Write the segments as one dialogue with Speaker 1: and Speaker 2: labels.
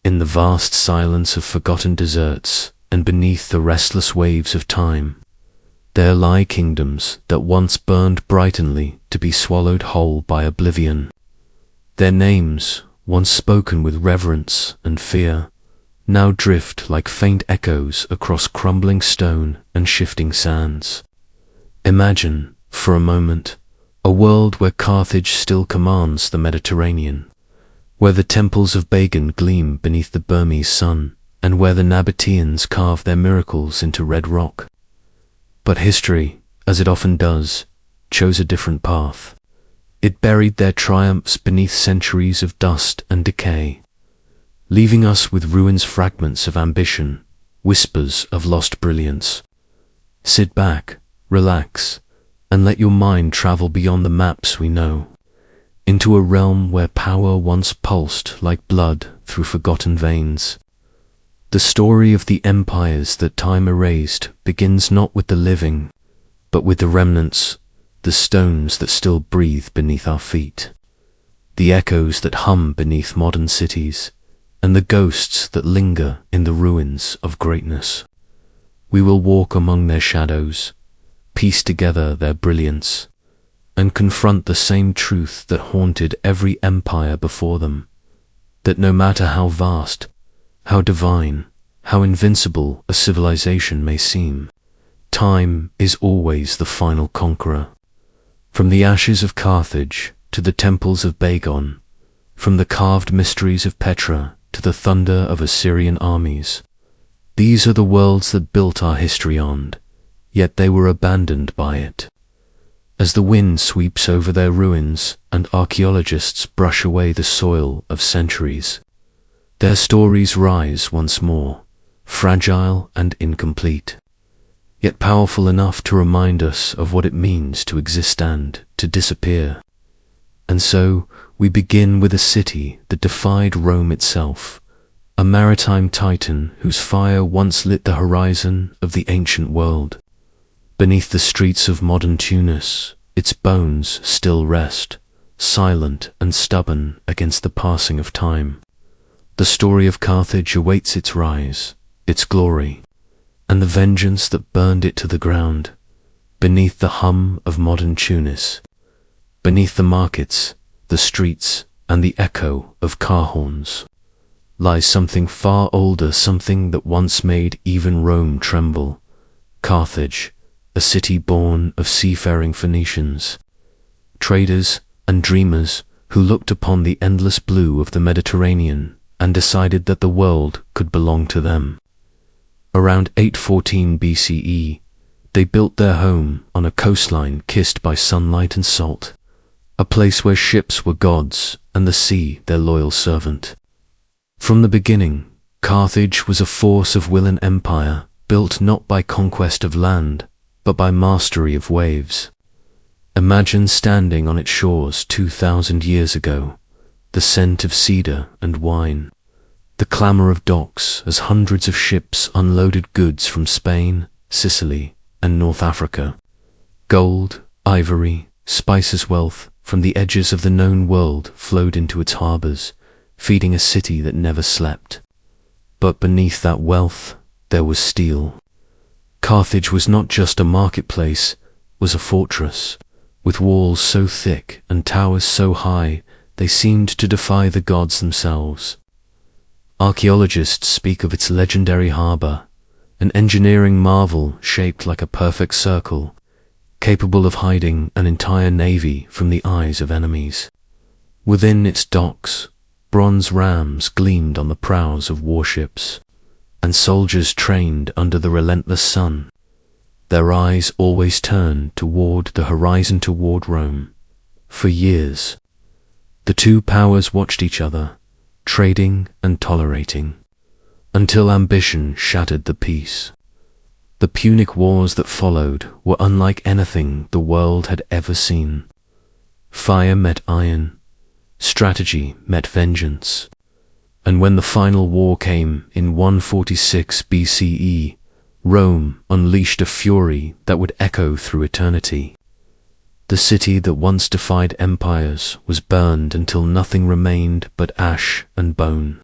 Speaker 1: in the vast silence of forgotten deserts, and beneath the restless waves of time, there lie kingdoms that once burned brightly to be swallowed whole by oblivion. Their names, once spoken with reverence and fear, now drift like faint echoes across crumbling stone and shifting sands. Imagine, for a moment, a world where Carthage still commands the Mediterranean, where the temples of Bagan gleam beneath the Burmese sun, and where the Nabateans carve their miracles into red rock. But history, as it often does, chose a different path. It buried their triumphs beneath centuries of dust and decay, leaving us with ruins, fragments of ambition, whispers of lost brilliance. Sit back, relax, and let your mind travel beyond the maps we know, into a realm where power once pulsed like blood through forgotten veins. The story of the empires that time erased begins not with the living, but with the remnants, the stones that still breathe beneath our feet, the echoes that hum beneath modern cities, and the ghosts that linger in the ruins of greatness. We will walk among their shadows, piece together their brilliance, and confront the same truth that haunted every empire before them, that no matter how vast, how divine, how invincible a civilization may seem, time is always the final conqueror. From the ashes of Carthage to the temples of Bagan, from the carved mysteries of Petra to the thunder of Assyrian armies, these are the worlds that built our history on, yet they were abandoned by it. As the wind sweeps over their ruins and archaeologists brush away the soil of centuries, their stories rise once more, fragile and incomplete, yet powerful enough to remind us of what it means to exist and to disappear. And so we begin with a city that defied Rome itself, a maritime titan whose fire once lit the horizon of the ancient world. Beneath the streets of modern Tunis, its bones still rest, silent and stubborn against the passing of time. The story of Carthage awaits its rise, its glory, and the vengeance that burned it to the ground. Beneath the hum of modern Tunis, beneath the markets, the streets, and the echo of car horns, lies something far older, something that once made even Rome tremble. Carthage, a city born of seafaring Phoenicians, traders and dreamers who looked upon the endless blue of the Mediterranean and decided that the world could belong to them. Around 814 BCE, they built their home on a coastline kissed by sunlight and salt, a place where ships were gods and the sea their loyal servant. From the beginning, Carthage was a force of will and empire, built not by conquest of land, but by mastery of waves. Imagine standing on its shores 2,000 years ago, the scent of cedar and wine, the clamor of docks as hundreds of ships unloaded goods from Spain, Sicily, and North Africa. Gold, ivory, spices, wealth from the edges of the known world flowed into its harbors, feeding a city that never slept. But beneath that wealth, there was steel. Carthage was not just a marketplace, was a fortress, with walls so thick and towers so high they seemed to defy the gods themselves. Archaeologists speak of its legendary harbor, an engineering marvel shaped like a perfect circle, capable of hiding an entire navy from the eyes of enemies. Within its docks, bronze rams gleamed on the prows of warships, and soldiers trained under the relentless sun, their eyes always turned toward the horizon, toward Rome. For years, the two powers watched each other, trading and tolerating, until ambition shattered the peace. The Punic Wars that followed were unlike anything the world had ever seen. Fire met iron, strategy met vengeance, and when the final war came in 146 BCE, Rome unleashed a fury that would echo through eternity. The city that once defied empires was burned until nothing remained but ash and bone.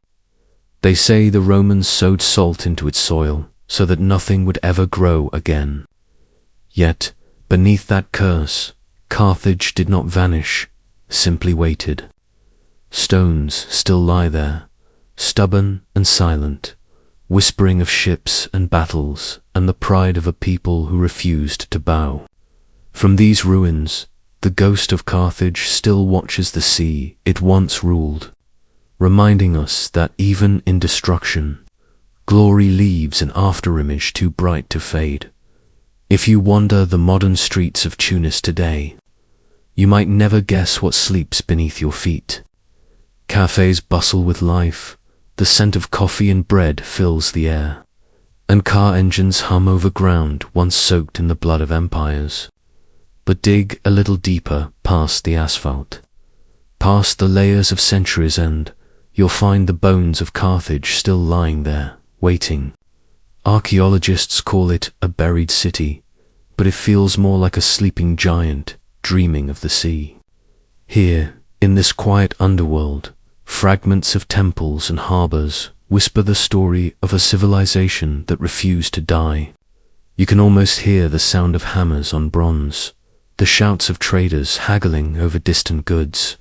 Speaker 1: They say the Romans sowed salt into its soil so that nothing would ever grow again. Yet, beneath that curse, Carthage did not vanish, simply waited. Stones still lie there, stubborn and silent, whispering of ships and battles and the pride of a people who refused to bow. From these ruins, the ghost of Carthage still watches the sea it once ruled, reminding us that even in destruction, glory leaves an afterimage too bright to fade. If you wander the modern streets of Tunis today, you might never guess what sleeps beneath your feet. Cafes bustle with life, the scent of coffee and bread fills the air, and car engines hum over ground once soaked in the blood of empires. But dig a little deeper past the asphalt, past the layers of centuries, and you'll find the bones of Carthage still lying there, waiting. Archaeologists call it a buried city, but it feels more like a sleeping giant dreaming of the sea. Here, in this quiet underworld, fragments of temples and harbors whisper the story of a civilization that refused to die. You can almost hear the sound of hammers on bronze, the shouts of traders haggling over distant goods,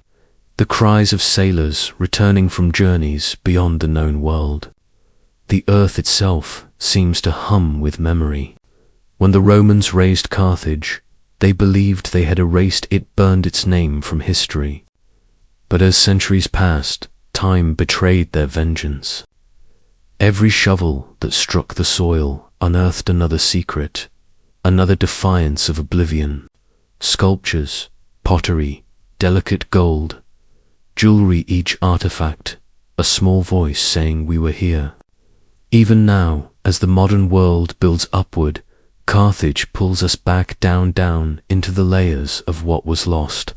Speaker 1: the cries of sailors returning from journeys beyond the known world. The earth itself seems to hum with memory. When the Romans razed Carthage, they believed they had erased it, burned its name from history. But as centuries passed, time betrayed their vengeance. Every shovel that struck the soil unearthed another secret, another defiance of oblivion. Sculptures, pottery, delicate gold, jewelry, each artifact, a small voice saying we were here. Even now, as the modern world builds upward, Carthage pulls us back down into the layers of what was lost.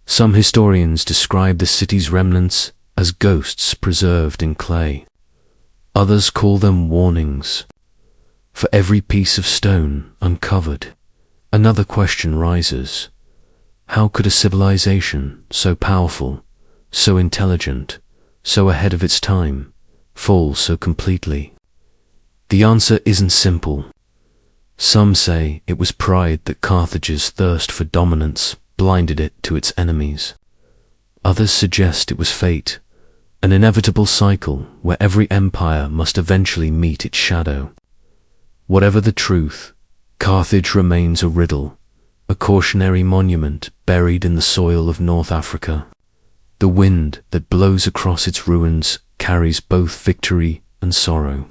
Speaker 1: Some historians describe the city's remnants as ghosts preserved in clay. Others call them warnings. For every piece of stone uncovered, another question rises. How could a civilization so powerful, so intelligent, so ahead of its time, fall so completely? The answer isn't simple. Some say it was pride that Carthage's thirst for dominance blinded it to its enemies. Others suggest it was fate, an inevitable cycle where every empire must eventually meet its shadow. Whatever the truth, Carthage remains a riddle, a cautionary monument buried in the soil of North Africa. The wind that blows across its ruins carries both victory and sorrow,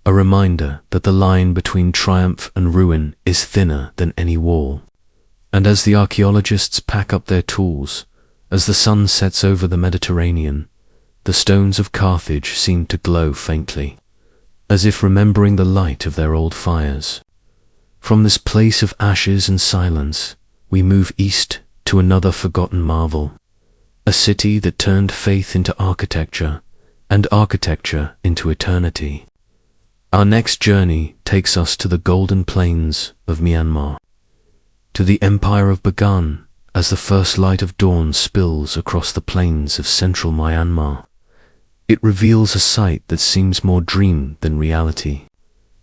Speaker 1: a reminder that the line between triumph and ruin is thinner than any wall. And as the archaeologists pack up their tools, as the sun sets over the Mediterranean, the stones of Carthage seem to glow faintly, as if remembering the light of their old fires. From this place of ashes and silence, we move east to another forgotten marvel, a city that turned faith into architecture, and architecture into eternity. Our next journey takes us to the golden plains of Myanmar, to the empire of Bagan, as the first light of dawn spills across the plains of central Myanmar. It reveals a sight that seems more dream than reality.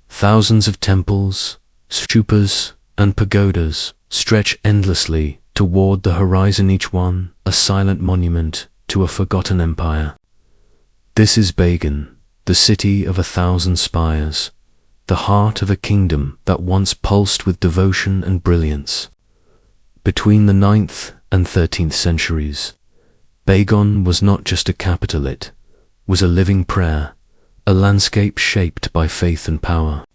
Speaker 1: Thousands of temples, stupas, and pagodas stretch endlessly toward the horizon, each one a silent monument to a forgotten empire. This is Bagan, the city of 1,000 spires, the heart of a kingdom that once pulsed with devotion and brilliance. Between the 9th and 13th centuries, Bagan was not just a capital, it was a living prayer, a landscape shaped by faith and power.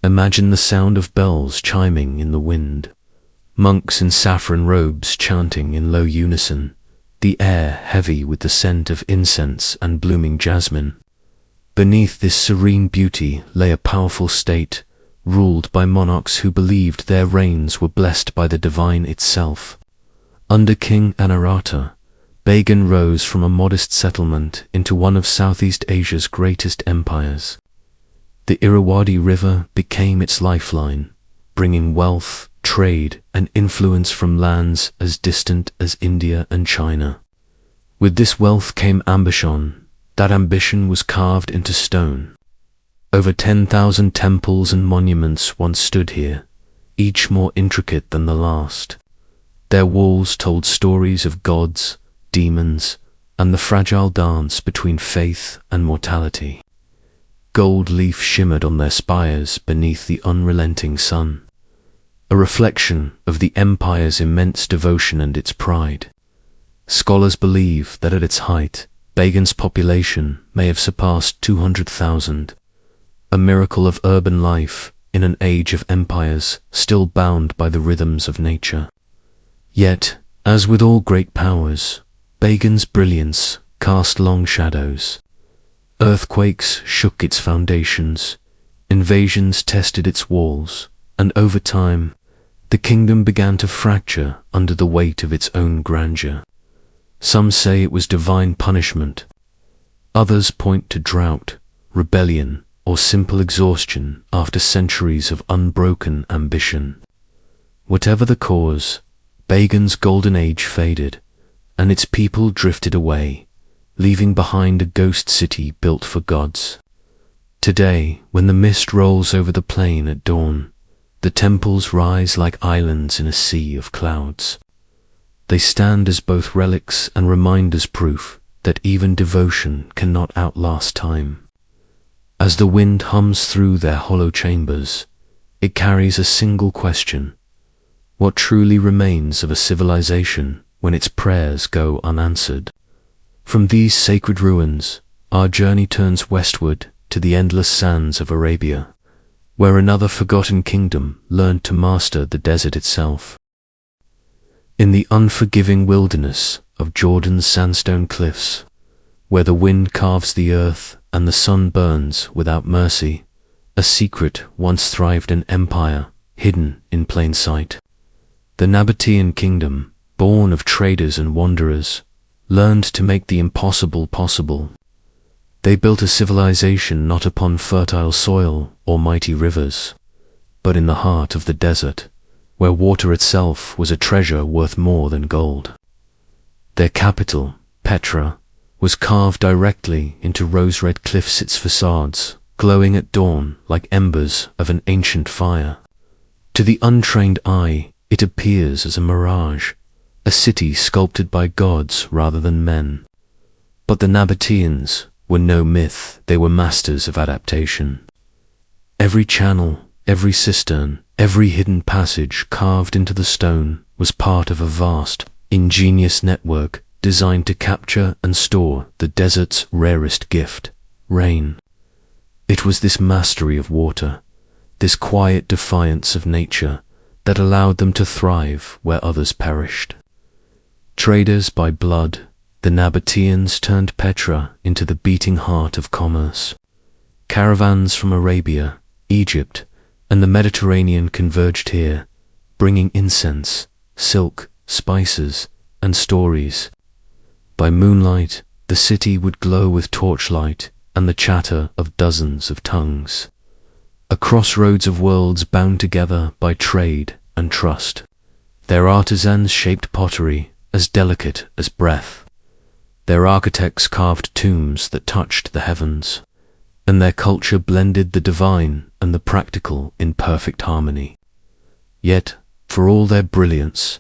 Speaker 1: Imagine the sound of bells chiming in the wind, monks in saffron robes chanting in low unison, the air heavy with the scent of incense and blooming jasmine. Beneath this serene beauty lay a powerful state, ruled by monarchs who believed their reigns were blessed by the divine itself. Under King Anarata, Bagan rose from a modest settlement into one of Southeast Asia's greatest empires. The Irrawaddy River became its lifeline, bringing wealth, trade, and influence from lands as distant as India and China. With this wealth came ambition, That ambition was carved into stone. Over 10,000 temples and monuments once stood here, each more intricate than the last. Their walls told stories of gods, demons, and the fragile dance between faith and mortality. Gold leaf shimmered on their spires beneath the unrelenting sun, a reflection of the empire's immense devotion and its pride. Scholars believe that at its height, Bagan's population may have surpassed 200,000, a miracle of urban life in an age of empires still bound by the rhythms of nature. Yet, as with all great powers, Bagan's brilliance cast long shadows. Earthquakes shook its foundations, invasions tested its walls, and over time, the kingdom began to fracture under the weight of its own grandeur. Some say it was divine punishment. Others point to drought, rebellion, or simple exhaustion after centuries of unbroken ambition. Whatever the cause, Bagan's golden age faded, and its people drifted away, leaving behind a ghost city built for gods. Today, when the mist rolls over the plain at dawn, the temples rise like islands in a sea of clouds. They stand as both relics and reminders, proof that even devotion cannot outlast time. As the wind hums through their hollow chambers, it carries a single question: what truly remains of a civilization when its prayers go unanswered? From these sacred ruins, our journey turns westward to the endless sands of Arabia, where another forgotten kingdom learned to master the desert itself. In the unforgiving wilderness of Jordan's sandstone cliffs, where the wind carves the earth and the sun burns without mercy, a secret once thrived, an empire hidden in plain sight. The Nabatean kingdom, born of traders and wanderers, learned to make the impossible possible. They built a civilization not upon fertile soil or mighty rivers, but in the heart of the desert, where water itself was a treasure worth more than gold. Their capital, Petra, was carved directly into rose-red cliffs, its facades glowing at dawn like embers of an ancient fire. To the untrained eye, it appears as a mirage, a city sculpted by gods rather than men. But the Nabateans were no myth, they were masters of adaptation. Every channel, every cistern, every hidden passage carved into the stone was part of a vast, ingenious network designed to capture and store the desert's rarest gift, rain. It was this mastery of water, this quiet defiance of nature, that allowed them to thrive where others perished. Traders by blood, the Nabateans turned Petra into the beating heart of commerce. Caravans from Arabia, Egypt, and the Mediterranean converged here, bringing incense, silk, spices, and stories. By moonlight, the city would glow with torchlight and the chatter of dozens of tongues. A crossroads of worlds bound together by trade and trust. Their artisans shaped pottery as delicate as breath. Their architects carved tombs that touched the heavens, and their culture blended the divine and the practical in perfect harmony. Yet, for all their brilliance,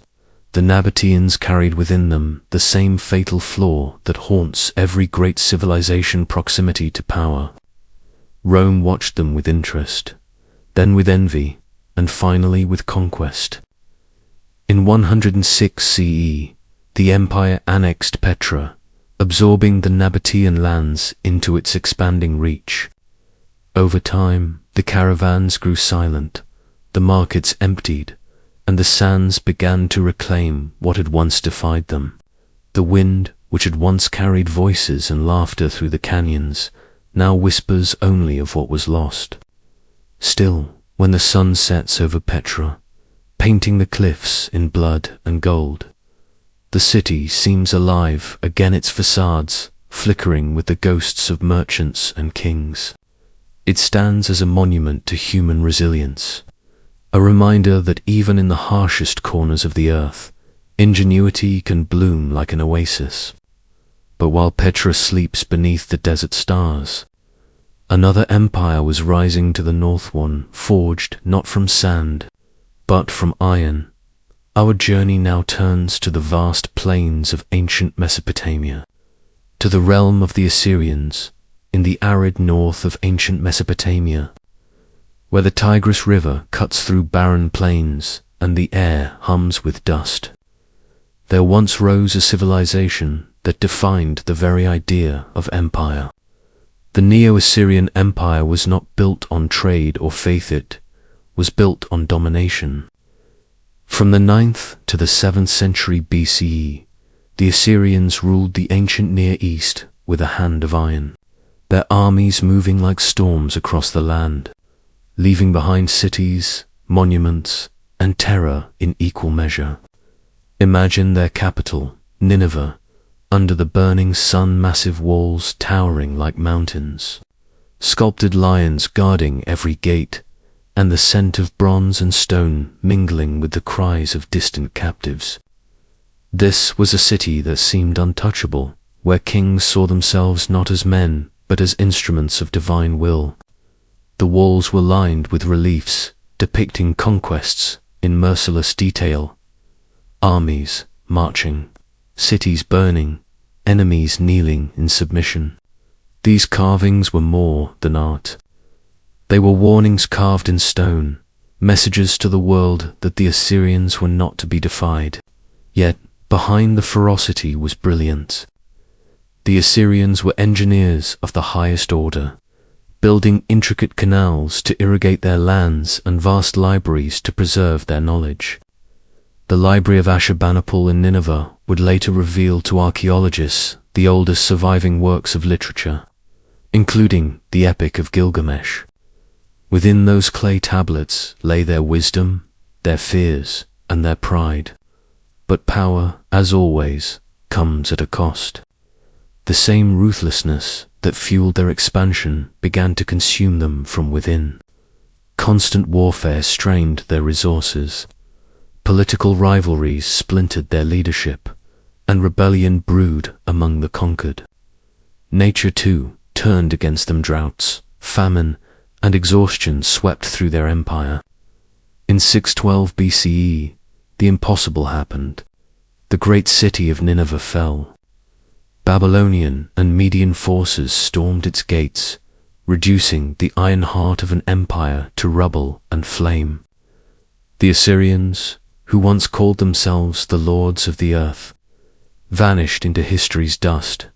Speaker 1: the Nabateans carried within them the same fatal flaw that haunts every great civilization: proximity to power. Rome watched them with interest, then with envy, and finally with conquest. In 106 CE, the empire annexed Petra, absorbing the Nabatean lands into its expanding reach. Over time, the caravans grew silent, the markets emptied, and the sands began to reclaim what had once defied them. The wind, which had once carried voices and laughter through the canyons, now whispers only of what was lost. Still, when the sun sets over Petra, painting the cliffs in blood and gold, the city seems alive again, its facades flickering with the ghosts of merchants and kings. It stands as a monument to human resilience, a reminder that even in the harshest corners of the earth, ingenuity can bloom like an oasis. But while Petra sleeps beneath the desert stars, another empire was rising to the north, one forged not from sand, but from iron. Our journey now turns to the vast plains of ancient Mesopotamia, to the realm of the Assyrians, in the arid north of ancient Mesopotamia, where the Tigris River cuts through barren plains and the air hums with dust. There once rose a civilization that defined the very idea of empire. The Neo-Assyrian Empire was not built on trade or faith, it was built on domination. From the 9th to the 7th century BCE, the Assyrians ruled the ancient Near East with a hand of iron, their armies moving like storms across the land, leaving behind cities, monuments, and terror in equal measure. Imagine their capital, Nineveh, under the burning sun, massive walls towering like mountains, sculpted lions guarding every gate, and the scent of bronze and stone mingling with the cries of distant captives. This was a city that seemed untouchable, where kings saw themselves not as men, but as instruments of divine will. The walls were lined with reliefs depicting conquests in merciless detail, armies marching, cities burning, enemies kneeling in submission. These carvings were more than art. They were warnings carved in stone, messages to the world that the Assyrians were not to be defied. Yet, behind the ferocity was brilliance. The Assyrians were engineers of the highest order, building intricate canals to irrigate their lands and vast libraries to preserve their knowledge. The library of Ashurbanipal in Nineveh would later reveal to archaeologists the oldest surviving works of literature, including the Epic of Gilgamesh. Within those clay tablets lay their wisdom, their fears, and their pride. But power, as always, comes at a cost. The same ruthlessness that fueled their expansion began to consume them from within. Constant warfare strained their resources. Political rivalries splintered their leadership, and rebellion brewed among the conquered. Nature, too, turned against them. Droughts, famine, and exhaustion swept through their empire. In 612 BCE, the impossible happened. The great city of Nineveh fell. Babylonian and Median forces stormed its gates, reducing the iron heart of an empire to rubble and flame. The Assyrians, who once called themselves the lords of the earth, vanished into history's dust,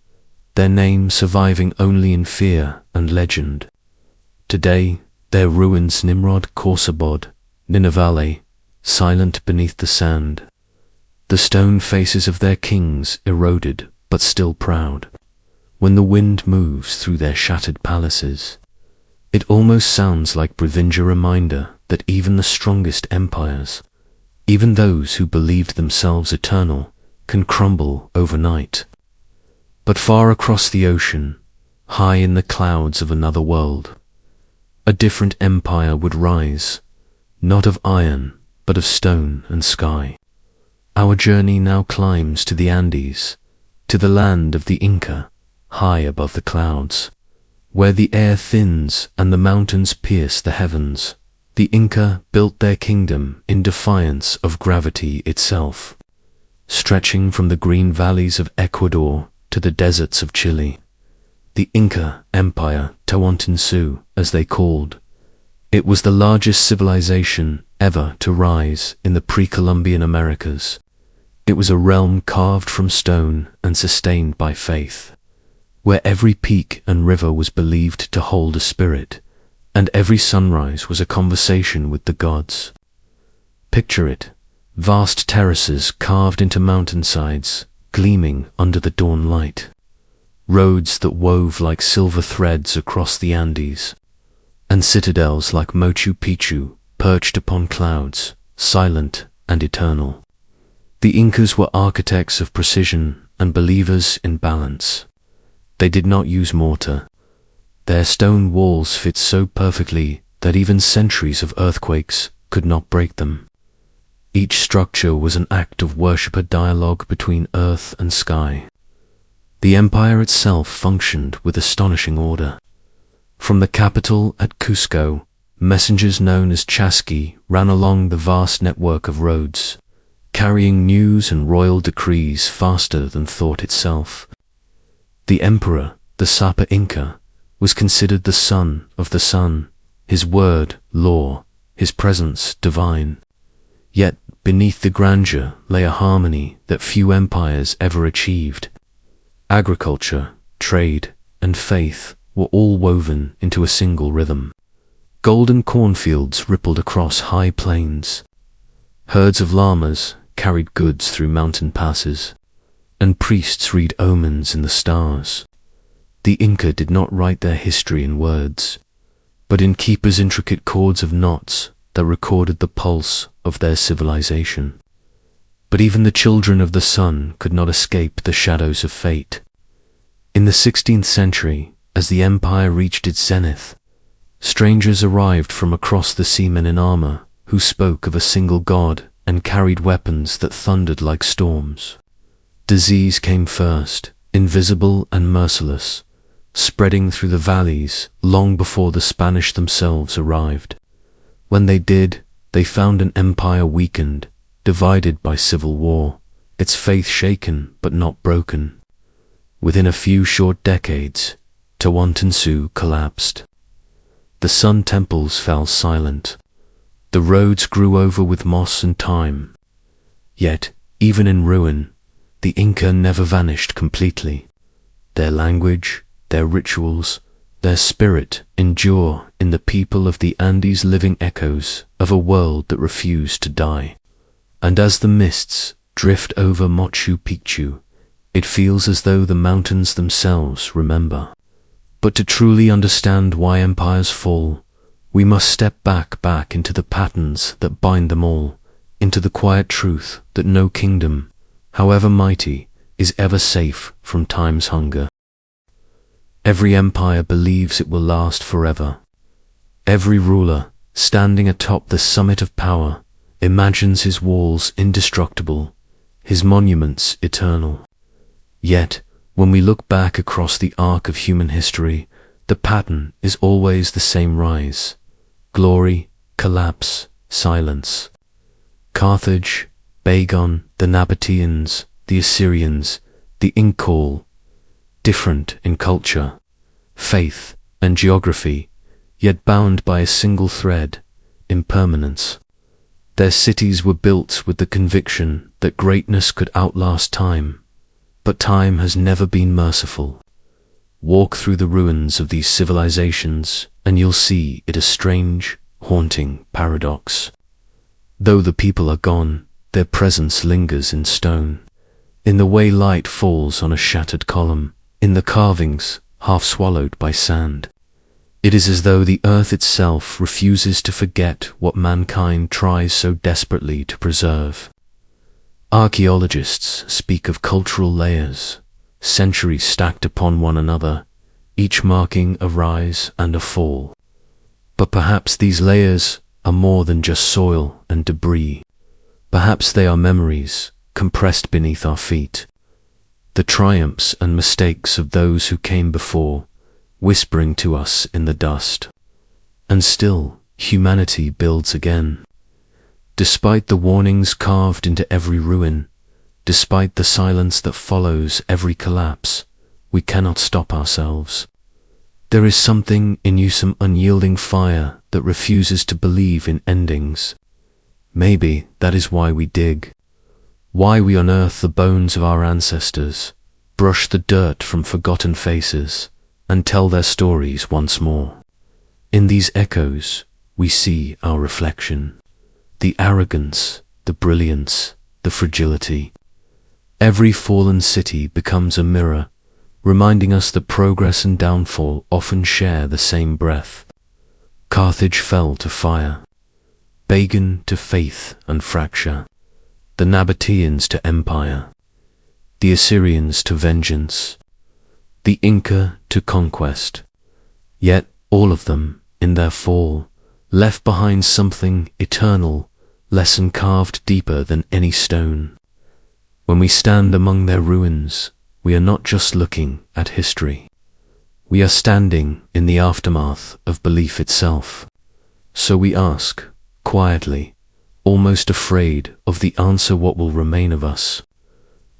Speaker 1: their name surviving only in fear and legend. Today, their ruins Nimrod, Khorsabad, Nineveh, silent beneath the sand. The stone faces of their kings eroded but still proud. When the wind moves through their shattered palaces, it almost sounds like Brithynja reminder that even the strongest empires, even those who believed themselves eternal, can crumble overnight. But far across the ocean, high in the clouds of another world, a different empire would rise, not of iron, but of stone and sky. Our journey now climbs to the Andes, to the land of the Inca, high above the clouds, where the air thins and the mountains pierce the heavens. The Inca built their kingdom in defiance of gravity itself, stretching from the green valleys of Ecuador to the deserts of Chile. The Inca Empire, Tawantinsuyu, as they called, it was the largest civilization ever to rise in the pre-Columbian Americas. It was a realm carved from stone and sustained by faith, where every peak and river was believed to hold a spirit, and every sunrise was a conversation with the gods. Picture it, vast terraces carved into mountainsides, gleaming under the dawn light, roads that wove like silver threads across the Andes, and citadels like Machu Picchu perched upon clouds, silent and eternal. The Incas were architects of precision and believers in balance. They did not use mortar. Their stone walls fit so perfectly that even centuries of earthquakes could not break them. Each structure was an act of worship, a dialogue between earth and sky. The empire itself functioned with astonishing order. From the capital at Cusco, messengers known as chasqui ran along the vast network of roads, carrying news and royal decrees faster than thought itself. The emperor, the Sapa Inca, was considered the son of the sun, his word law, his presence divine. Yet beneath the grandeur lay a harmony that few empires ever achieved. Agriculture, trade, and faith were all woven into a single rhythm. Golden cornfields rippled across high plains. Herds of llamas carried goods through mountain passes, and priests read omens in the stars. The Inca did not write their history in words, but in keepers' intricate cords of knots that recorded the pulse of their civilization. But even the children of the sun could not escape the shadows of fate. In the 16th century, as the empire reached its zenith, strangers arrived from across the seamen in armor who spoke of a single god and carried weapons that thundered like storms. Disease came first, invisible and merciless, spreading through the valleys long before the Spanish themselves arrived. When they did, they found an empire weakened, divided by civil war, its faith shaken but not broken. Within a few short decades, Tawantinsuyu collapsed. The sun temples fell silent. The roads grew over with moss and thyme. Yet, even in ruin, the Inca never vanished completely. Their language, their rituals, their spirit endure in the people of the Andes, living echoes of a world that refused to die. And as the mists drift over Machu Picchu, it feels as though the mountains themselves remember. But to truly understand why empires fall, we must step back into the patterns that bind them all, into the quiet truth that no kingdom, however mighty, is ever safe from time's hunger. Every empire believes it will last forever. Every ruler, standing atop the summit of power, imagines his walls indestructible, his monuments eternal. Yet, when we look back across the arc of human history, the pattern is always the same: rise, glory, collapse, silence. Carthage, Bagan, the Nabateans, the Assyrians, the Inca, different in culture, faith, and geography, yet bound by a single thread: impermanence. Their cities were built with the conviction that greatness could outlast time, but time has never been merciful. Walk through the ruins of these civilizations, and you'll see it a strange, haunting paradox. Though the people are gone, their presence lingers in stone, in the way light falls on a shattered column, in the carvings half swallowed by sand. It is as though the earth itself refuses to forget what mankind tries so desperately to preserve. Archaeologists speak of cultural layers, centuries stacked upon one another, each marking a rise and a fall. But perhaps these layers are more than just soil and debris. Perhaps they are memories compressed beneath our feet, the triumphs and mistakes of those who came before, whispering to us in the dust. And still, humanity builds again. Despite the warnings carved into every ruin, despite the silence that follows every collapse, we cannot stop ourselves. There is something in you, some unyielding fire that refuses to believe in endings. Maybe that is why we dig, why we unearth the bones of our ancestors, brush the dirt from forgotten faces, and tell their stories once more. In these echoes, we see our reflection. The arrogance, the brilliance, the fragility. Every fallen city becomes a mirror, reminding us that progress and downfall often share the same breath. Carthage fell to fire, Bagan to faith and fracture, the Nabateans to empire, the Assyrians to vengeance, the Inca to conquest. Yet all of them, in their fall, left behind something eternal, lesson carved deeper than any stone. When we stand among their ruins, we are not just looking at history. We are standing in the aftermath of belief itself. So we ask, quietly, almost afraid of the answer, what will remain of us?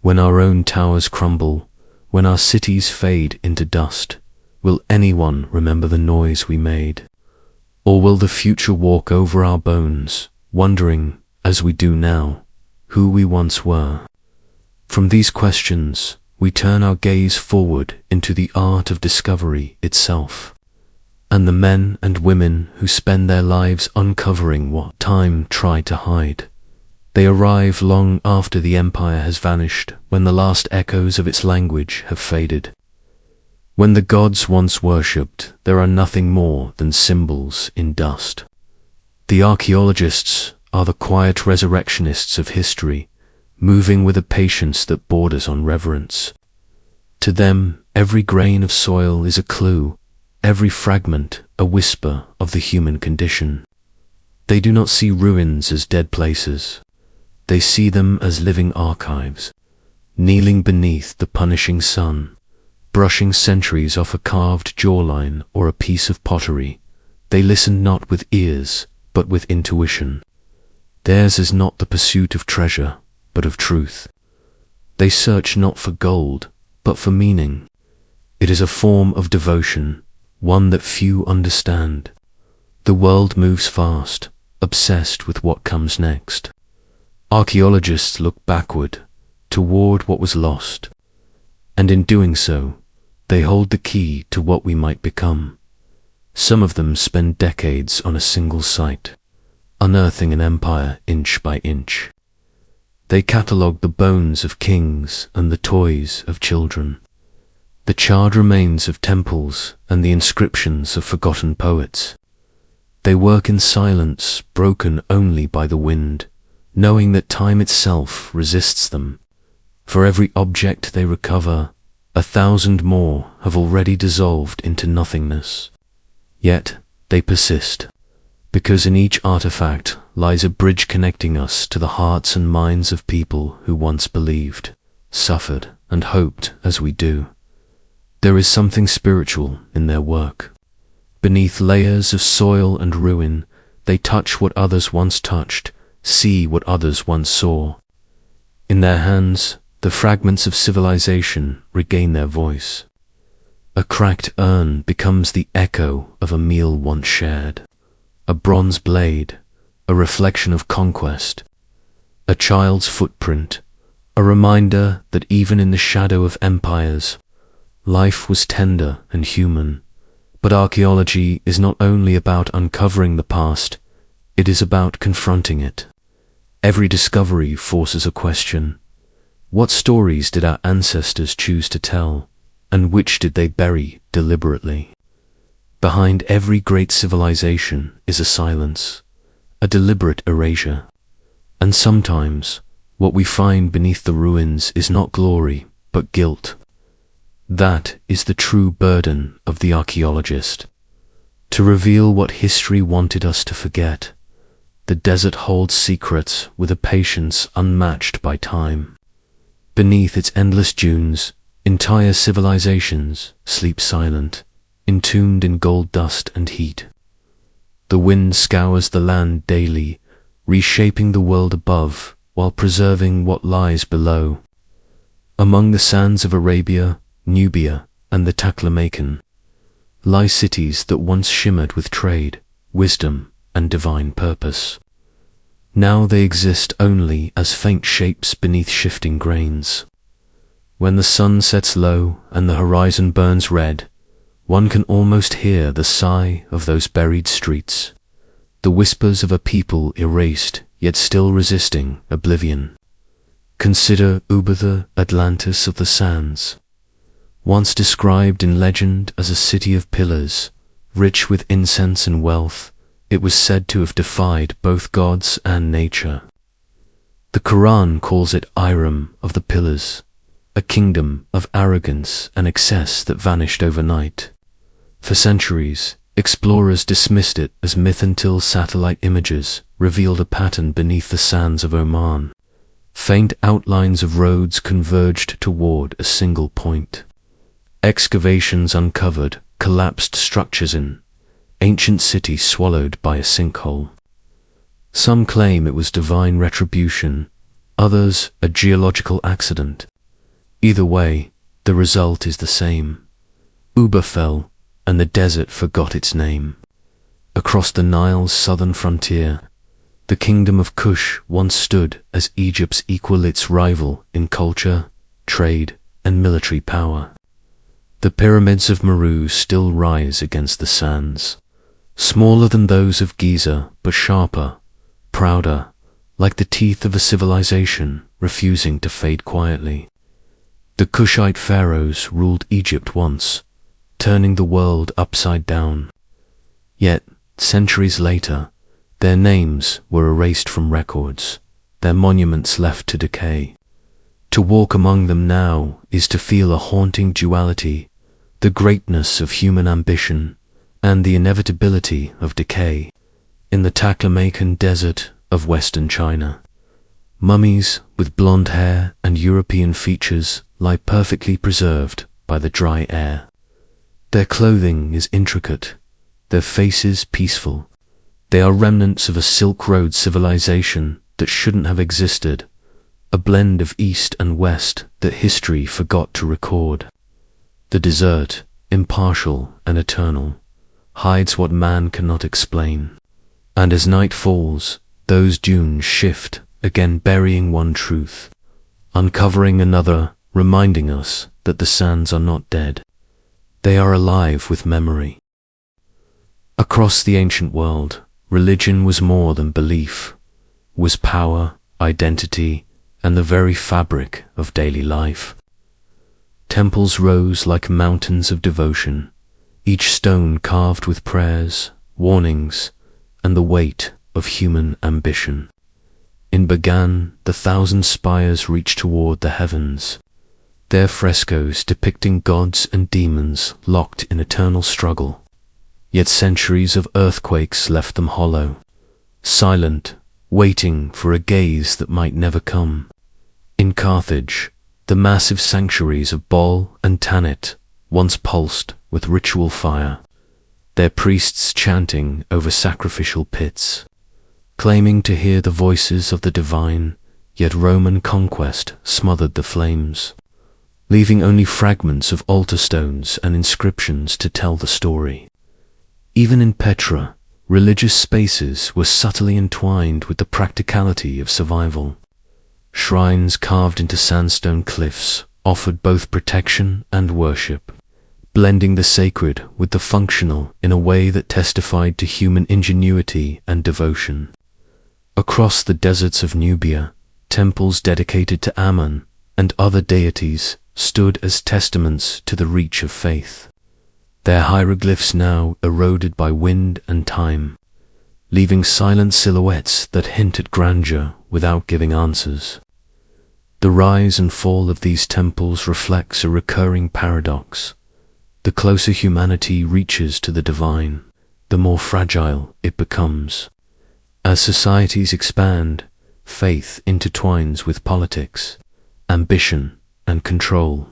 Speaker 1: When our own towers crumble, when our cities fade into dust, will anyone remember the noise we made? Or will the future walk over our bones, wondering, as we do now, who we once were? From these questions, we turn our gaze forward into the art of discovery itself, and the men and women who spend their lives uncovering what time tried to hide. They arrive long after the empire has vanished, when the last echoes of its language have faded. When the gods once worshipped, there are nothing more than symbols in dust. The archaeologists are the quiet resurrectionists of history, moving with a patience that borders on reverence. To them, every grain of soil is a clue, every fragment a whisper of the human condition. They do not see ruins as dead places. They see them as living archives, kneeling beneath the punishing sun, brushing centuries off a carved jawline or a piece of pottery. They listen not with ears, but with intuition. Theirs is not the pursuit of treasure, but of truth. They search not for gold, but for meaning. It is a form of devotion, one that few understand. The world moves fast, obsessed with what comes next. Archaeologists look backward, toward what was lost, and in doing so, they hold the key to what we might become. Some of them spend decades on a single site, unearthing an empire inch by inch. They catalogue the bones of kings and the toys of children, the charred remains of temples and the inscriptions of forgotten poets. They work in silence, broken only by the wind, knowing that time itself resists them. For every object they recover, 1,000 more have already dissolved into nothingness. Yet they persist, because in each artifact lies a bridge connecting us to the hearts and minds of people who once believed, suffered, and hoped as we do. There is something spiritual in their work. Beneath layers of soil and ruin, they touch what others once touched, see what others once saw. In their hands, the fragments of civilization regain their voice. A cracked urn becomes the echo of a meal once shared. A bronze blade, a reflection of conquest. A child's footprint, a reminder that even in the shadow of empires, life was tender and human. But archaeology is not only about uncovering the past, it is about confronting it. Every discovery forces a question. What stories did our ancestors choose to tell, and which did they bury deliberately? Behind every great civilization is a silence, a deliberate erasure. And sometimes, what we find beneath the ruins is not glory, but guilt. That is the true burden of the archaeologist. To reveal what history wanted us to forget. The desert holds secrets with a patience unmatched by time. Beneath its endless dunes, entire civilizations sleep silent, entombed in gold dust and heat. The wind scours the land daily, reshaping the world above while preserving what lies below. Among the sands of Arabia, Nubia, and the Taklamakan lie cities that once shimmered with trade, wisdom, and divine purpose. Now they exist only as faint shapes beneath shifting grains. When the sun sets low and the horizon burns red, one can almost hear the sigh of those buried streets, the whispers of a people erased yet still resisting oblivion. Consider Ubitha, Atlantis of the sands. Once described in legend as a city of pillars, rich with incense and wealth, it was said to have defied both gods and nature. The Quran calls it Iram of the Pillars, a kingdom of arrogance and excess that vanished overnight. For centuries, explorers dismissed it as myth until satellite images revealed a pattern beneath the sands of Oman. Faint outlines of roads converged toward a single point. Excavations uncovered collapsed structures in ancient cities swallowed by a sinkhole. Some claim it was divine retribution, others a geological accident. Either way, the result is the same. Uber fell, and the desert forgot its name. Across the Nile's southern frontier, the kingdom of Kush once stood as Egypt's equal, its rival in culture, trade, and military power. The pyramids of Meru still rise against the sands, smaller than those of Giza, but sharper, prouder, like the teeth of a civilization refusing to fade quietly. The Kushite pharaohs ruled Egypt once, turning the world upside down. Yet, centuries later, their names were erased from records, their monuments left to decay. To walk among them now is to feel a haunting duality, the greatness of human ambition and the inevitability of decay. In the Taklamakan desert of western China, mummies with blonde hair and European features lie perfectly preserved by the dry air. Their clothing is intricate, their faces peaceful. They are remnants of a Silk Road civilization that shouldn't have existed, a blend of East and West that history forgot to record. The desert, impartial and eternal, hides what man cannot explain. And as night falls, those dunes shift, again burying one truth, uncovering another, reminding us that the sands are not dead. They are alive with memory. Across the ancient world, religion was more than belief, was power, identity, and the very fabric of daily life. Temples rose like mountains of devotion, each stone carved with prayers, warnings, and the weight of human ambition. In Bagan, the 1,000 spires reach toward the heavens, their frescoes depicting gods and demons locked in eternal struggle. Yet centuries of earthquakes left them hollow, silent, waiting for a gaze that might never come. In Carthage, the massive sanctuaries of Baal and Tanit once pulsed with ritual fire, their priests chanting over sacrificial pits, claiming to hear the voices of the divine, yet Roman conquest smothered the flames, leaving only fragments of altar stones and inscriptions to tell the story. Even in Petra, religious spaces were subtly entwined with the practicality of survival. Shrines carved into sandstone cliffs offered both protection and worship, blending the sacred with the functional in a way that testified to human ingenuity and devotion. Across the deserts of Nubia, temples dedicated to Ammon and other deities stood as testaments to the reach of faith, their hieroglyphs now eroded by wind and time, leaving silent silhouettes that hint at grandeur without giving answers. The rise and fall of these temples reflects a recurring paradox. The closer humanity reaches to the divine, the more fragile it becomes. As societies expand, faith intertwines with politics, ambition, and control,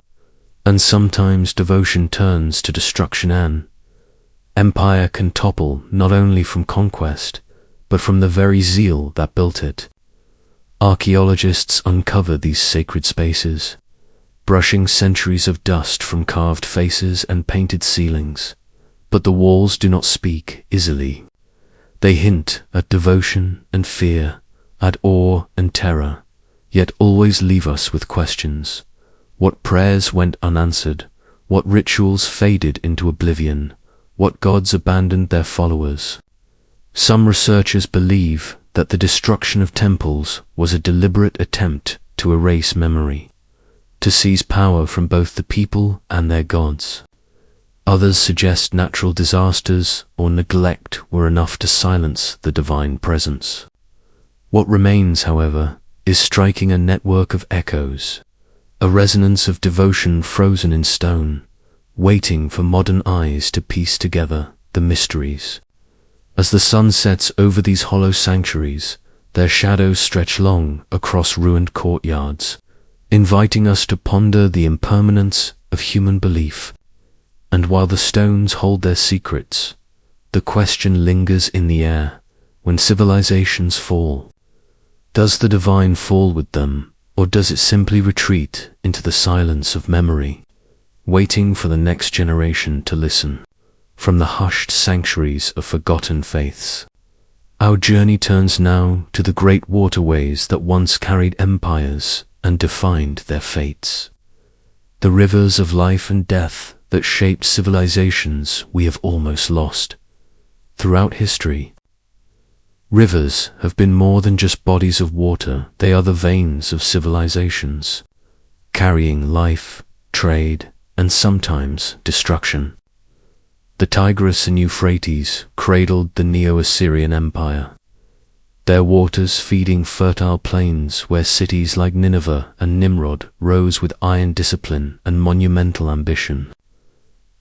Speaker 1: and sometimes devotion turns to destruction. An empire can topple not only from conquest, but from the very zeal that built it. Archaeologists uncover these sacred spaces, brushing centuries of dust from carved faces and painted ceilings, but the walls do not speak easily. They hint at devotion and fear, at awe and terror, yet always leave us with questions. What prayers went unanswered? What rituals faded into oblivion? What gods abandoned their followers? Some researchers believe that the destruction of temples was a deliberate attempt to erase memory, to seize power from both the people and their gods. Others suggest natural disasters or neglect were enough to silence the divine presence. What remains, however, is striking a network of echoes, a resonance of devotion frozen in stone, waiting for modern eyes to piece together the mysteries. As the sun sets over these hollow sanctuaries, Their shadows stretch long across ruined courtyards, inviting us to ponder the impermanence of human belief. And while the stones hold their secrets, the question lingers in the air: when civilizations fall, does the divine fall with them, or does it simply retreat into the silence of memory, waiting for the next generation to listen from the hushed sanctuaries of forgotten faiths? Our journey turns now to the great waterways that once carried empires and defined their fates. The rivers of life and death that shaped civilizations we have almost lost. Throughout history, rivers have been more than just bodies of water. They are the veins of civilizations, carrying life, trade, and sometimes destruction. The Tigris and Euphrates cradled the Neo-Assyrian Empire, their waters feeding fertile plains where cities like Nineveh and Nimrod rose with iron discipline and monumental ambition.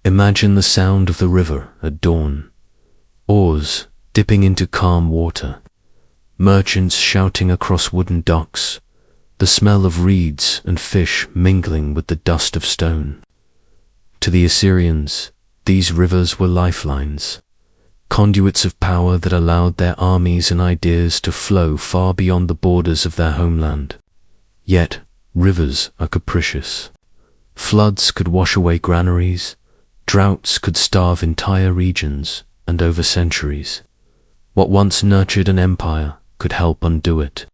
Speaker 1: Imagine the sound of the river at dawn, oars dipping into calm water, merchants shouting across wooden docks, the smell of reeds and fish mingling with the dust of stone. To the Assyrians, these rivers were lifelines, conduits of power that allowed their armies and ideas to flow far beyond the borders of their homeland. Yet, rivers are capricious. Floods could wash away granaries, droughts could starve entire regions, and over centuries, what once nurtured an empire could help undo it.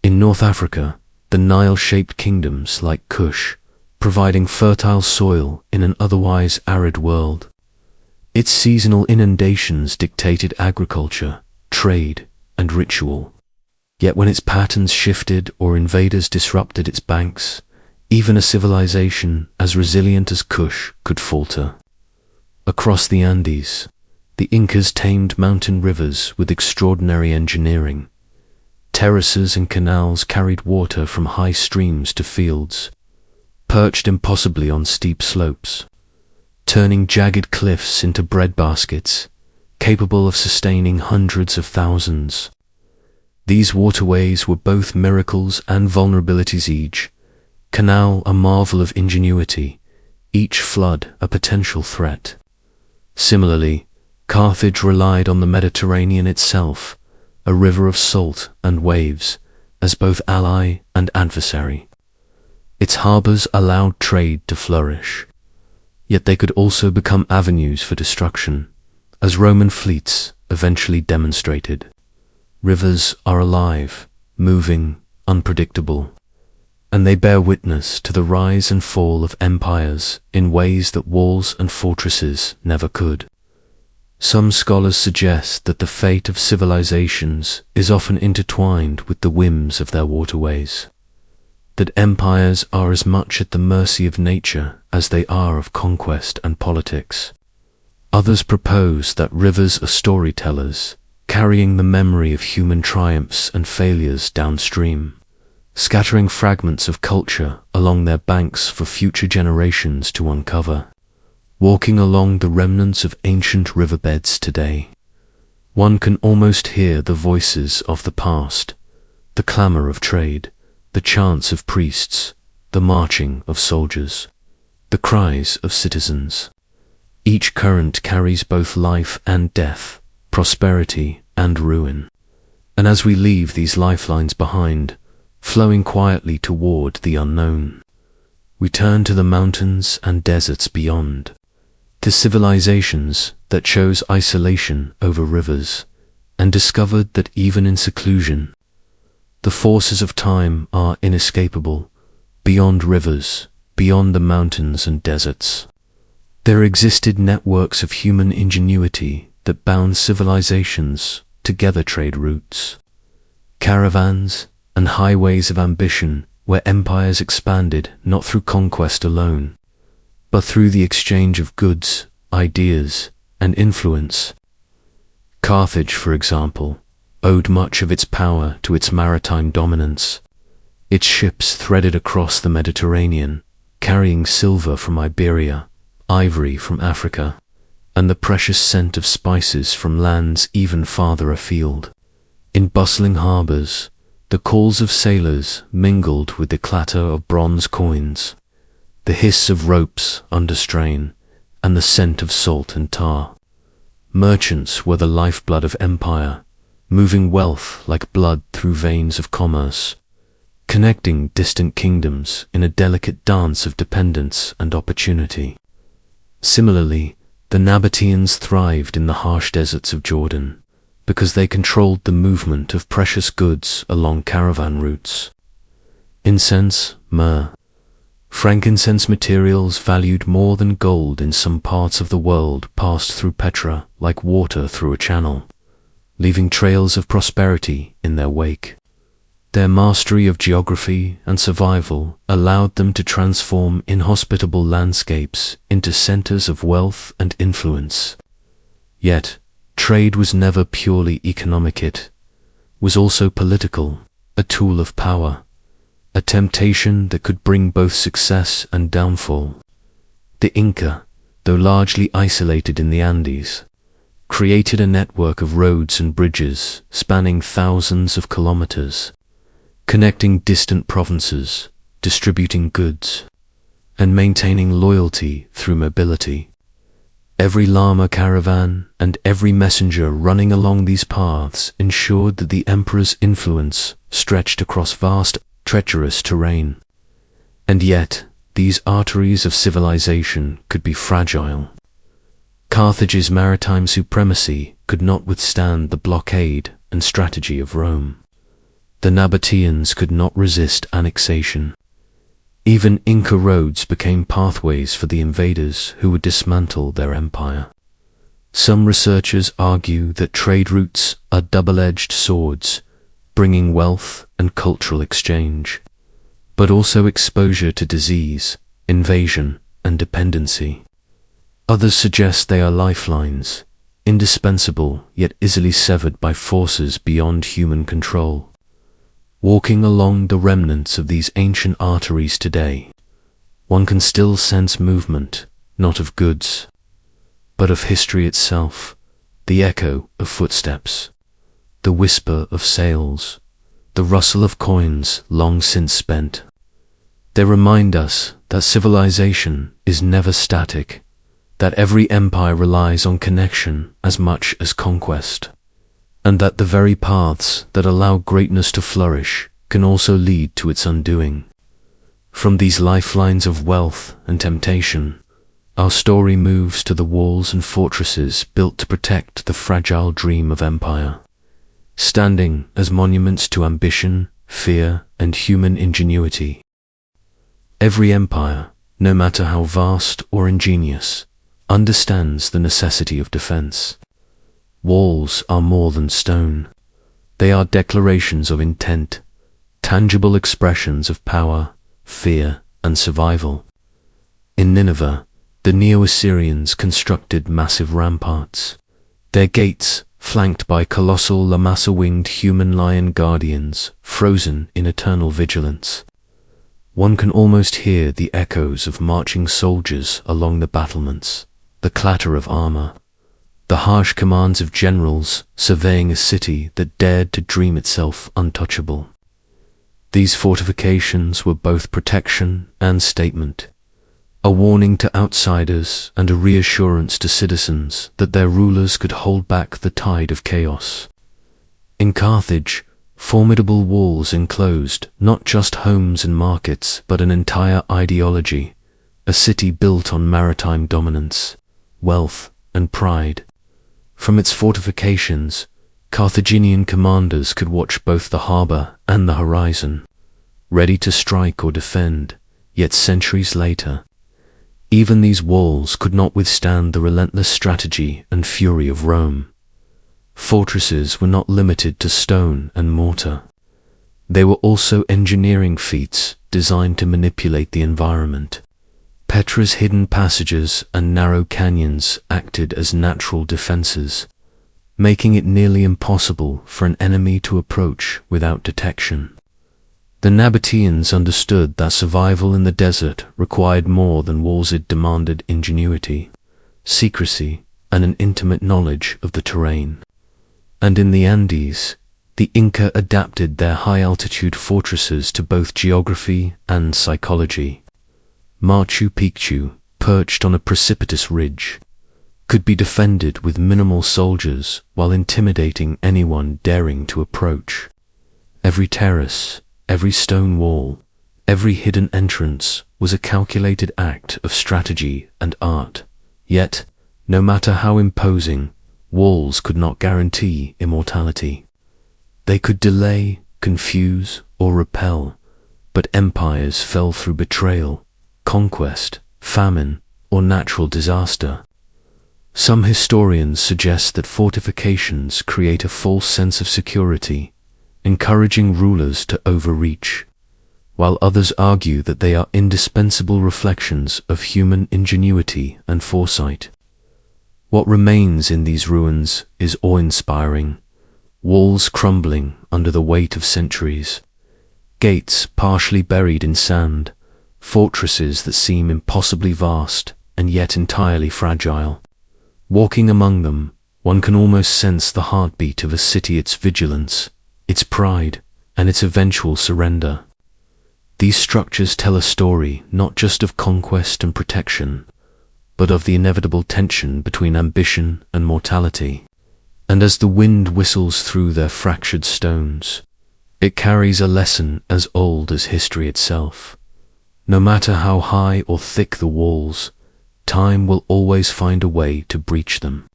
Speaker 1: In North Africa, the Nile-shaped kingdoms like Kush, providing fertile soil in an otherwise arid world. Its seasonal inundations dictated agriculture, trade, and ritual. Yet when its patterns shifted or invaders disrupted its banks, even a civilization as resilient as Kush could falter. Across the Andes, the Incas tamed mountain rivers with extraordinary engineering. Terraces and canals carried water from high streams to fields, perched impossibly on steep slopes, turning jagged cliffs into bread baskets, capable of sustaining hundreds of thousands. These waterways were both miracles and vulnerabilities each, canal a marvel of ingenuity, each flood a potential threat. Similarly, Carthage relied on the Mediterranean itself, a river of salt and waves, as both ally and adversary. Its harbors allowed trade to flourish, yet they could also become avenues for destruction, as Roman fleets eventually demonstrated. Rivers are alive, moving, unpredictable, and they bear witness to the rise and fall of empires in ways that walls and fortresses never could. Some scholars suggest that the fate of civilizations is often intertwined with the whims of their waterways, that empires are as much at the mercy of nature as they are of conquest and politics. Others propose that rivers are storytellers, carrying the memory of human triumphs and failures downstream, scattering fragments of culture along their banks for future generations to uncover. Walking along the remnants of ancient riverbeds today, one can almost hear the voices of the past, the clamor of trade, the chants of priests, the marching of soldiers, the cries of citizens. Each current carries both life and death, prosperity and ruin. And as we leave these lifelines behind, flowing quietly toward the unknown, we turn to the mountains and deserts beyond, to civilizations that chose isolation over rivers and discovered that even in seclusion, the forces of time are inescapable, beyond rivers, beyond the mountains and deserts. There existed networks of human ingenuity that bound civilizations together, trade routes, caravans, and highways of ambition where empires expanded not through conquest alone, but through the exchange of goods, ideas, and influence. Carthage, for example, owed much of its power to its maritime dominance. Its ships threaded across the Mediterranean, carrying silver from Iberia, ivory from Africa, and the precious scent of spices from lands even farther afield. In bustling harbors, the calls of sailors mingled with the clatter of bronze coins, the hiss of ropes under strain, and the scent of salt and tar. Merchants were the lifeblood of empire, moving wealth like blood through veins of commerce, connecting distant kingdoms in a delicate dance of dependence and opportunity. Similarly, the Nabateans thrived in the harsh deserts of Jordan, because they controlled the movement of precious goods along caravan routes. Incense, myrrh, frankincense, materials valued more than gold in some parts of the world, passed through Petra like water through a channel, leaving trails of prosperity in their wake. Their mastery of geography and survival allowed them to transform inhospitable landscapes into centers of wealth and influence. Yet, trade was never purely economic. It was also political, a tool of power, a temptation that could bring both success and downfall. The Inca, though largely isolated in the Andes, created a network of roads and bridges spanning thousands of kilometers, connecting distant provinces, distributing goods, and maintaining loyalty through mobility. Every llama caravan and every messenger running along these paths ensured that the emperor's influence stretched across vast, treacherous terrain. And yet, these arteries of civilization could be fragile. Carthage's maritime supremacy could not withstand the blockade and strategy of Rome. The Nabateans could not resist annexation. Even Inca roads became pathways for the invaders who would dismantle their empire. Some researchers argue that trade routes are double-edged swords, bringing wealth and cultural exchange, but also exposure to disease, invasion, and dependency. Others suggest they are lifelines, indispensable yet easily severed by forces beyond human control. Walking along the remnants of these ancient arteries today, one can still sense movement, not of goods, but of history itself, the echo of footsteps, the whisper of sails, the rustle of coins long since spent. They remind us that civilization is never static, that every empire relies on connection as much as conquest, and that the very paths that allow greatness to flourish can also lead to its undoing. From these lifelines of wealth and temptation, our story moves to the walls and fortresses built to protect the fragile dream of empire, standing as monuments to ambition, fear, and human ingenuity. Every empire, no matter how vast or ingenious, understands the necessity of defense. Walls are more than stone. They are declarations of intent, tangible expressions of power, fear, and survival. In Nineveh, the Neo-Assyrians constructed massive ramparts, their gates flanked by colossal lamasa-winged human lion guardians frozen in eternal vigilance. One can almost hear the echoes of marching soldiers along the battlements, the clatter of armor, the harsh commands of generals surveying a city that dared to dream itself untouchable. These fortifications were both protection and statement, a warning to outsiders and a reassurance to citizens that their rulers could hold back the tide of chaos. In Carthage, formidable walls enclosed not just homes and markets, but an entire ideology, a city built on maritime dominance, wealth, and pride. From its fortifications, Carthaginian commanders could watch both the harbor and the horizon, ready to strike or defend. Yet centuries later, even these walls could not withstand the relentless strategy and fury of Rome. Fortresses were not limited to stone and mortar. They were also engineering feats designed to manipulate the environment. Petra's hidden passages and narrow canyons acted as natural defenses, making it nearly impossible for an enemy to approach without detection. The Nabateans understood that survival in the desert required more than walls. It demanded ingenuity, secrecy, and an intimate knowledge of the terrain. And in the Andes, the Inca adapted their high-altitude fortresses to both geography and psychology. Machu Picchu, perched on a precipitous ridge, could be defended with minimal soldiers while intimidating anyone daring to approach. Every terrace, every stone wall, every hidden entrance was a calculated act of strategy and art. Yet, no matter how imposing, walls could not guarantee immortality. They could delay, confuse, or repel, but empires fell through betrayal, conquest, famine, or natural disaster. Some historians suggest that fortifications create a false sense of security, encouraging rulers to overreach, while others argue that they are indispensable reflections of human ingenuity and foresight. What remains in these ruins is awe-inspiring. Walls crumbling under the weight of centuries, gates partially buried in sand, fortresses that seem impossibly vast and yet entirely fragile. Walking among them, one can almost sense the heartbeat of a city, its vigilance, its pride, and its eventual surrender. These structures tell a story not just of conquest and protection, but of the inevitable tension between ambition and mortality. And as the wind whistles through their fractured stones, it carries a lesson as old as history itself. No matter how high or thick the walls, time will always find a way to breach them.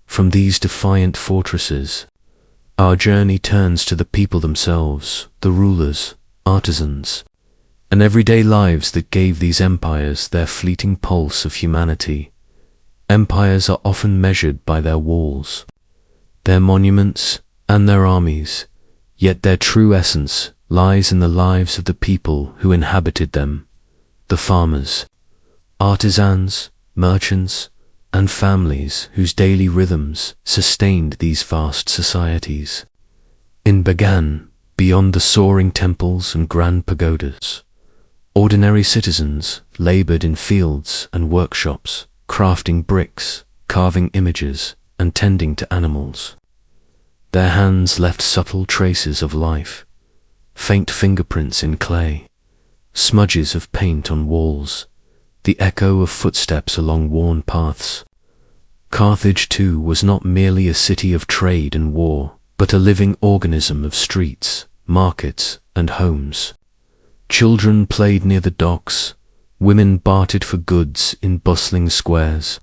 Speaker 1: From these defiant fortresses, our journey turns to the people themselves, the rulers, artisans, and everyday lives that gave these empires their fleeting pulse of humanity. Empires are often measured by their walls, their monuments, and their armies, yet their true essence lies in the lives of the people who inhabited them, the farmers, artisans, merchants, and families whose daily rhythms sustained these vast societies. In Bagan, beyond the soaring temples and grand pagodas, ordinary citizens labored in fields and workshops, crafting bricks, carving images, and tending to animals. Their hands left subtle traces of life, faint fingerprints in clay, smudges of paint on walls, the echo of footsteps along worn paths. Carthage, too, was not merely a city of trade and war, but a living organism of streets, markets, and homes. Children played near the docks, women bartered for goods in bustling squares,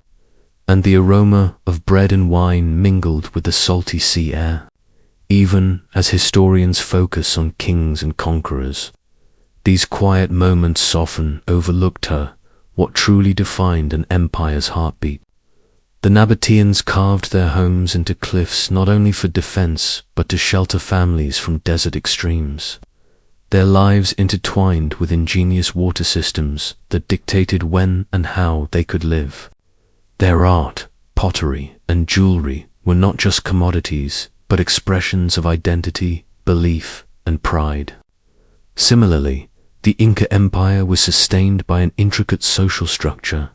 Speaker 1: and the aroma of bread and wine mingled with the salty sea air. Even as historians focus on kings and conquerors, these quiet moments soften overlooked her what truly defined an empire's heartbeat. The Nabateans carved their homes into cliffs not only for defense but to shelter families from desert extremes. Their lives intertwined with ingenious water systems that dictated when and how they could live. Their art, pottery, and jewelry were not just commodities, but expressions of identity, belief, and pride. Similarly, the Inca Empire was sustained by an intricate social structure.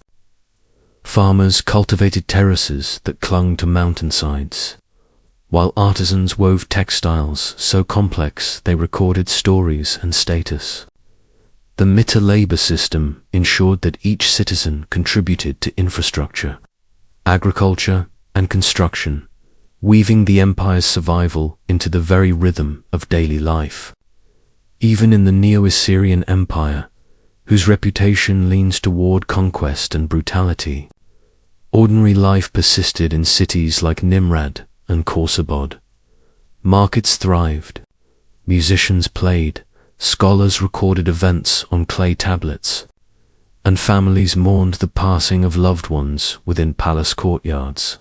Speaker 1: Farmers cultivated terraces that clung to mountainsides, while artisans wove textiles so complex they recorded stories and status. The Mitta labor system ensured that each citizen contributed to infrastructure, agriculture, and construction, weaving the empire's survival into the very rhythm of daily life. Even in the Neo-Assyrian Empire, whose reputation leans toward conquest and brutality, ordinary life persisted in cities like Nimrud and Khorsabad. Markets thrived, musicians played, scholars recorded events on clay tablets, and families mourned the passing of loved ones within palace courtyards.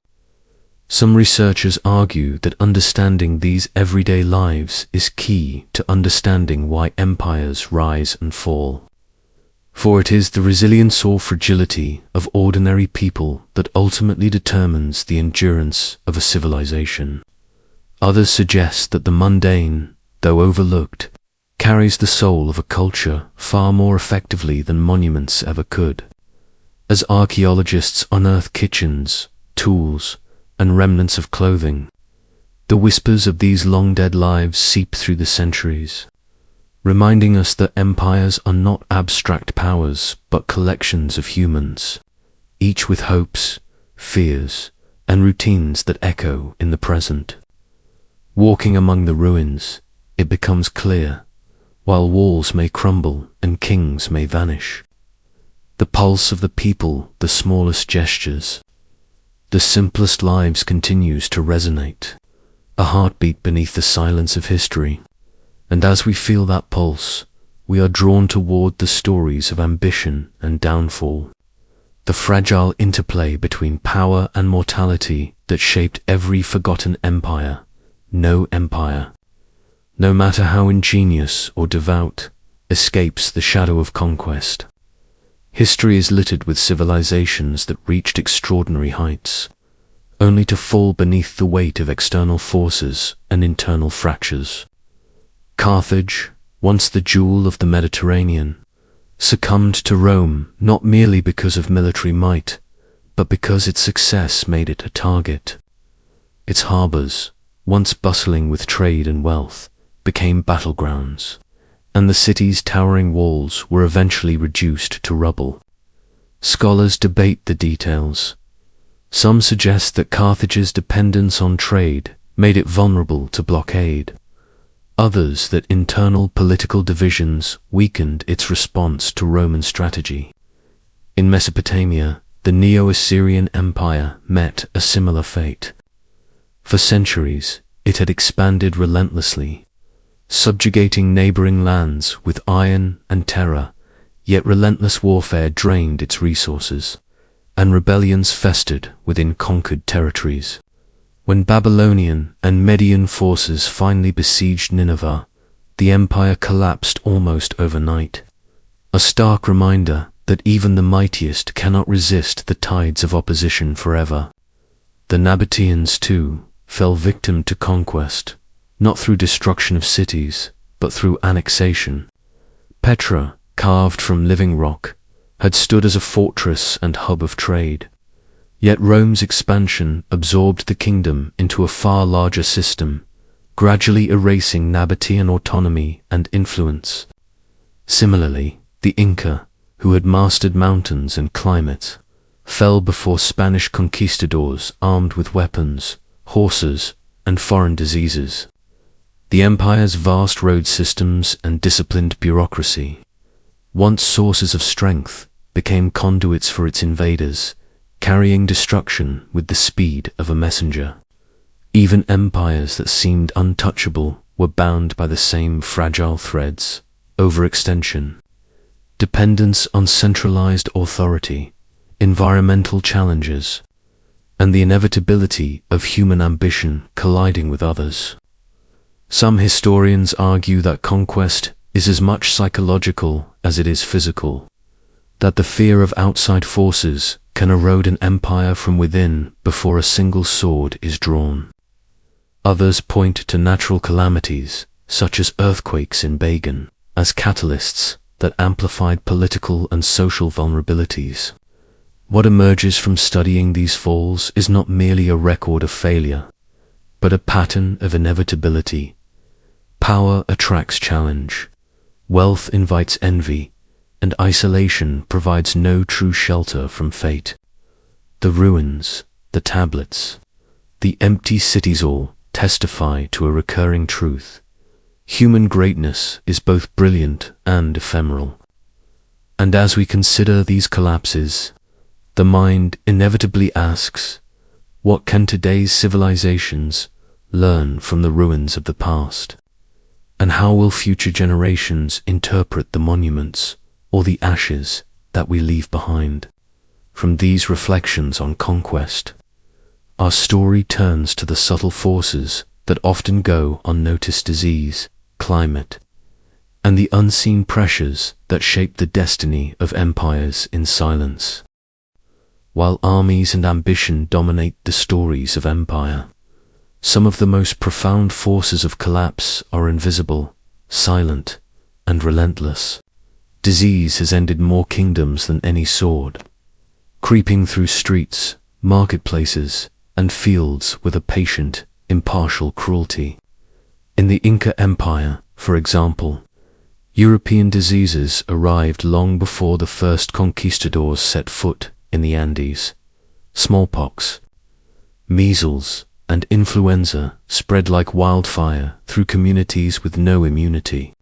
Speaker 1: Some researchers argue that understanding these everyday lives is key to understanding why empires rise and fall. For it is the resilience or fragility of ordinary people that ultimately determines the endurance of a civilization. Others suggest that the mundane, though overlooked, carries the soul of a culture far more effectively than monuments ever could. As archaeologists unearth kitchens, tools, and remnants of clothing, The whispers of these long-dead lives seep through the centuries, reminding us that empires are not abstract powers, but collections of humans, each with hopes, fears, and routines that echo in the present. Walking among the ruins, it becomes clear, while walls may crumble and kings may vanish, the pulse of the people, the smallest gestures, the simplest lives continues to resonate, a heartbeat beneath the silence of history. And as we feel that pulse, we are drawn toward the stories of ambition and downfall, the fragile interplay between power and mortality that shaped every forgotten empire. No empire, no matter how ingenious or devout, escapes the shadow of conquest. History is littered with civilizations that reached extraordinary heights, only to fall beneath the weight of external forces and internal fractures. Carthage, once the jewel of the Mediterranean, succumbed to Rome not merely because of military might, but because its success made it a target. Its harbors, once bustling with trade and wealth, became battlegrounds, and the city's towering walls were eventually reduced to rubble. Scholars debate the details. Some suggest that Carthage's dependence on trade made it vulnerable to blockade. Others that internal political divisions weakened its response to Roman strategy. In Mesopotamia, the Neo-Assyrian Empire met a similar fate. For centuries, it had expanded relentlessly, subjugating neighboring lands with iron and terror, yet relentless warfare drained its resources, and rebellions festered within conquered territories. When Babylonian and Median forces finally besieged Nineveh, the empire collapsed almost overnight, a stark reminder that even the mightiest cannot resist the tides of opposition forever. The Nabateans, too, fell victim to conquest, not through destruction of cities, but through annexation. Petra, carved from living rock, had stood as a fortress and hub of trade. Yet Rome's expansion absorbed the kingdom into a far larger system, gradually erasing Nabatean autonomy and influence. Similarly, the Inca, who had mastered mountains and climate, fell before Spanish conquistadors armed with weapons, horses, and foreign diseases. The empire's vast road systems and disciplined bureaucracy, once sources of strength, became conduits for its invaders, carrying destruction with the speed of a messenger. Even empires that seemed untouchable were bound by the same fragile threads: overextension, dependence on centralized authority, environmental challenges, and the inevitability of human ambition colliding with others. Some historians argue that conquest is as much psychological as it is physical, that the fear of outside forces can erode an empire from within before a single sword is drawn. Others point to natural calamities, such as earthquakes in Bagan, as catalysts that amplified political and social vulnerabilities. What emerges from studying these falls is not merely a record of failure, but a pattern of inevitability. Power attracts challenge, wealth invites envy, and isolation provides no true shelter from fate. The ruins, the tablets, the empty cities all testify to a recurring truth. Human greatness is both brilliant and ephemeral. And as we consider these collapses, the mind inevitably asks, what can today's civilizations learn from the ruins of the past? And how will future generations interpret the monuments or the ashes that we leave behind? From these reflections on conquest, our story turns to the subtle forces that often go unnoticed: disease, climate, and the unseen pressures that shape the destiny of empires in silence. While armies and ambition dominate the stories of empire, some of the most profound forces of collapse are invisible, silent, and relentless. Disease has ended more kingdoms than any sword, creeping through streets, marketplaces, and fields with a patient, impartial cruelty. In the Inca Empire, for example, European diseases arrived long before the first conquistadors set foot in the Andes. Smallpox, measles, and influenza spread like wildfire through communities with no immunity,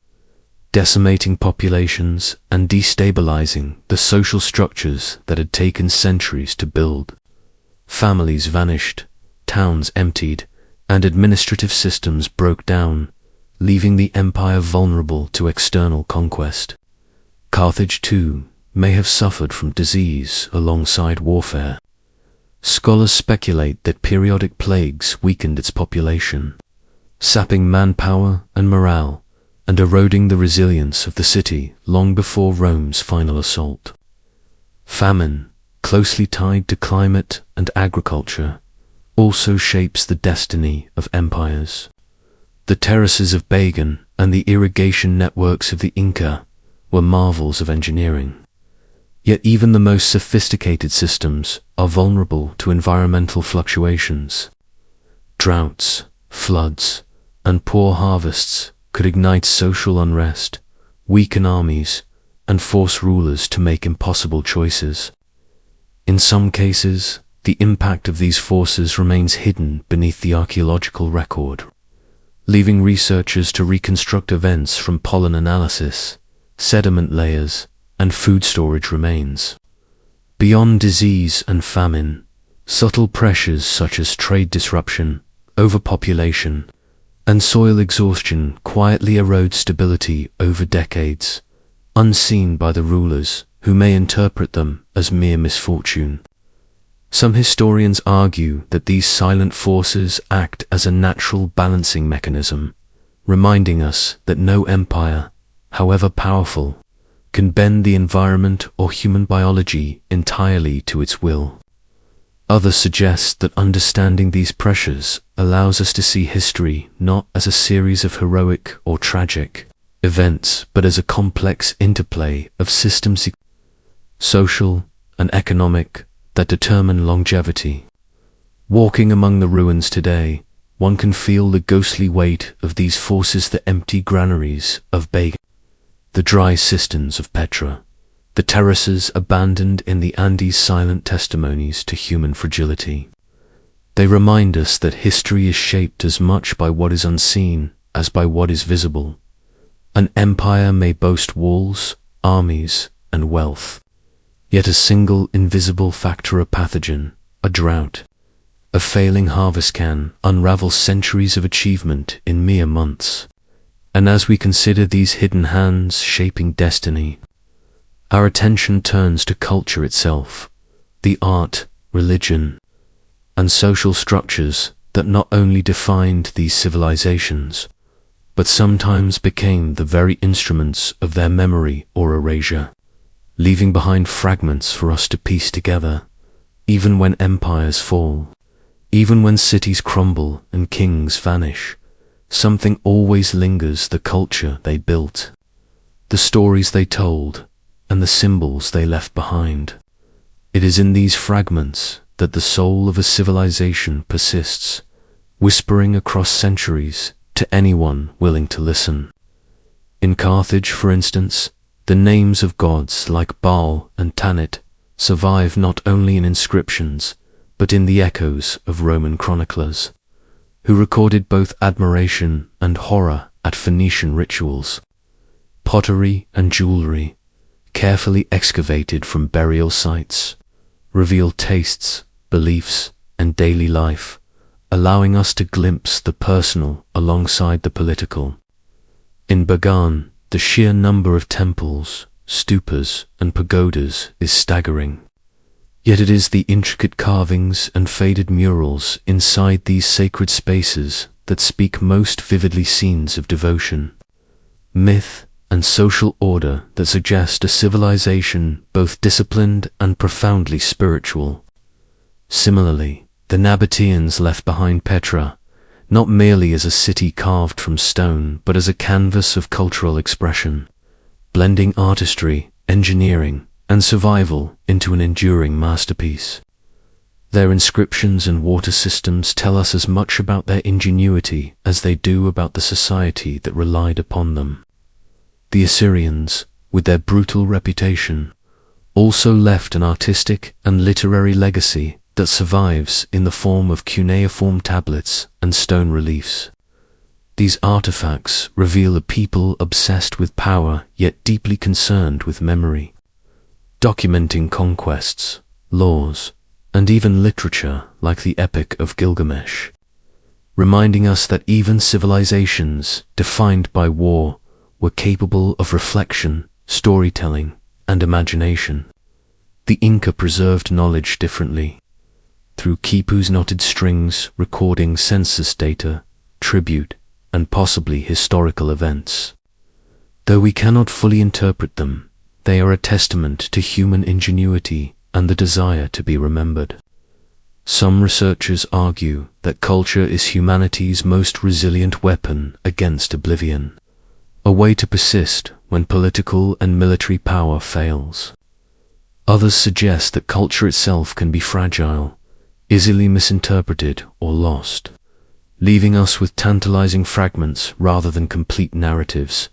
Speaker 1: decimating populations and destabilizing the social structures that had taken centuries to build. Families vanished, towns emptied, and administrative systems broke down, leaving the empire vulnerable to external conquest. Carthage, too, may have suffered from disease alongside warfare. Scholars speculate that periodic plagues weakened its population, sapping manpower and morale, and eroding the resilience of the city long before Rome's final assault. Famine, closely tied to climate and agriculture, also shapes the destiny of empires. The terraces of Bagan and the irrigation networks of the Inca were marvels of engineering. Yet even the most sophisticated systems are vulnerable to environmental fluctuations. Droughts, floods, and poor harvests could ignite social unrest, weaken armies, and force rulers to make impossible choices. In some cases, the impact of these forces remains hidden beneath the archaeological record, leaving researchers to reconstruct events from pollen analysis, sediment layers, and food storage remains. Beyond disease and famine, subtle pressures such as trade disruption, overpopulation, and soil exhaustion quietly erode stability over decades, unseen by the rulers who may interpret them as mere misfortune. Some historians argue that these silent forces act as a natural balancing mechanism, reminding us that no empire, however powerful, can bend the environment or human biology entirely to its will. Others suggest that understanding these pressures allows us to see history not as a series of heroic or tragic events, but as a complex interplay of systems, social and economic, that determine longevity. Walking among the ruins today, one can feel the ghostly weight of these forces: the empty granaries of Bagan, the dry cisterns of Petra, the terraces abandoned in the Andes, silent testimonies to human fragility. They remind us that history is shaped as much by what is unseen as by what is visible. An empire may boast walls, armies, and wealth, yet a single invisible factor, a pathogen, a drought, a failing harvest, can unravel centuries of achievement in mere months. And as we consider these hidden hands shaping destiny, our attention turns to culture itself, the art, religion, and social structures that not only defined these civilizations, but sometimes became the very instruments of their memory or erasure, leaving behind fragments for us to piece together. Even when empires fall, even when cities crumble and kings vanish, something always lingers: the culture they built, the stories they told, and the symbols they left behind. It is in these fragments that the soul of a civilization persists, whispering across centuries to anyone willing to listen. In Carthage, for instance, the names of gods like Baal and Tanit survive not only in inscriptions, but in the echoes of Roman chroniclers, who recorded both admiration and horror at Phoenician rituals. Pottery and jewelry, carefully excavated from burial sites, reveal tastes, beliefs, and daily life, allowing us to glimpse the personal alongside the political. In Bagan, the sheer number of temples, stupas, and pagodas is staggering. Yet it is the intricate carvings and faded murals inside these sacred spaces that speak most vividly: scenes of devotion, myth, and social order that suggest a civilization both disciplined and profoundly spiritual. Similarly, the Nabateans left behind Petra, not merely as a city carved from stone, but as a canvas of cultural expression, blending artistry, engineering, and survival into an enduring masterpiece. Their inscriptions and water systems tell us as much about their ingenuity as they do about the society that relied upon them. The Assyrians, with their brutal reputation, also left an artistic and literary legacy that survives in the form of cuneiform tablets and stone reliefs. These artifacts reveal a people obsessed with power yet deeply concerned with memory, documenting conquests, laws, and even literature like the Epic of Gilgamesh, reminding us that even civilizations defined by war were capable of reflection, storytelling, and imagination. The Inca preserved knowledge differently, through quipus knotted strings recording census data, tribute, and possibly historical events. Though we cannot fully interpret them, they are a testament to human ingenuity and the desire to be remembered. Some researchers argue that culture is humanity's most resilient weapon against oblivion, a way to persist when political and military power fails. Others suggest that culture itself can be fragile, easily misinterpreted or lost, leaving us with tantalizing fragments rather than complete narratives.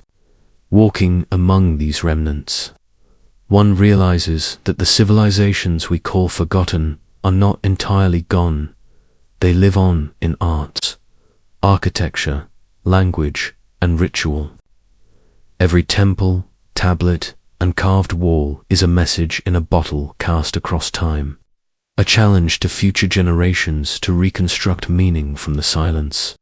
Speaker 1: Walking among these remnants, one realizes that the civilizations we call forgotten are not entirely gone. They live on in arts, architecture, language, and ritual. Every temple, tablet, and carved wall is a message in a bottle cast across time, a challenge to future generations to reconstruct meaning from the silence.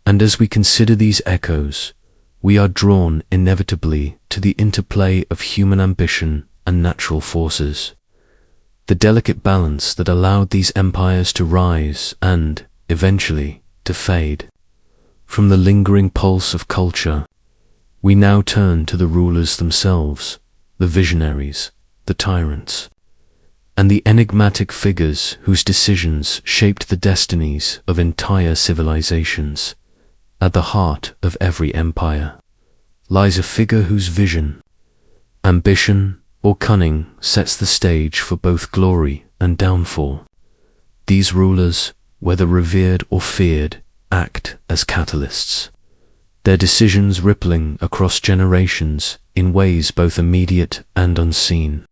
Speaker 1: And as we consider these echoes, we are drawn inevitably to the interplay of human ambition and natural forces, the delicate balance that allowed these empires to rise and, eventually, to fade. From the lingering pulse of culture, we now turn to the rulers themselves, the visionaries, the tyrants, and the enigmatic figures whose decisions shaped the destinies of entire civilizations. At the heart of every empire lies a figure whose vision, ambition, or cunning sets the stage for both glory and downfall. These rulers, whether revered or feared, act as catalysts, their decisions rippling across generations in ways both immediate and unseen.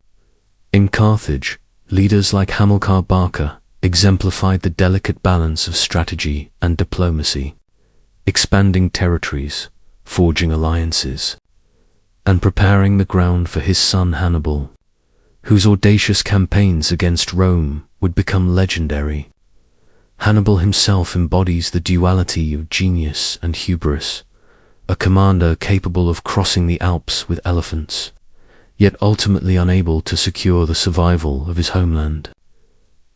Speaker 1: In Carthage, leaders like Hamilcar Barca exemplified the delicate balance of strategy and diplomacy, expanding territories, forging alliances, and preparing the ground for his son Hannibal, whose audacious campaigns against Rome would become legendary. Hannibal himself embodies the duality of genius and hubris, a commander capable of crossing the Alps with elephants, yet ultimately unable to secure the survival of his homeland.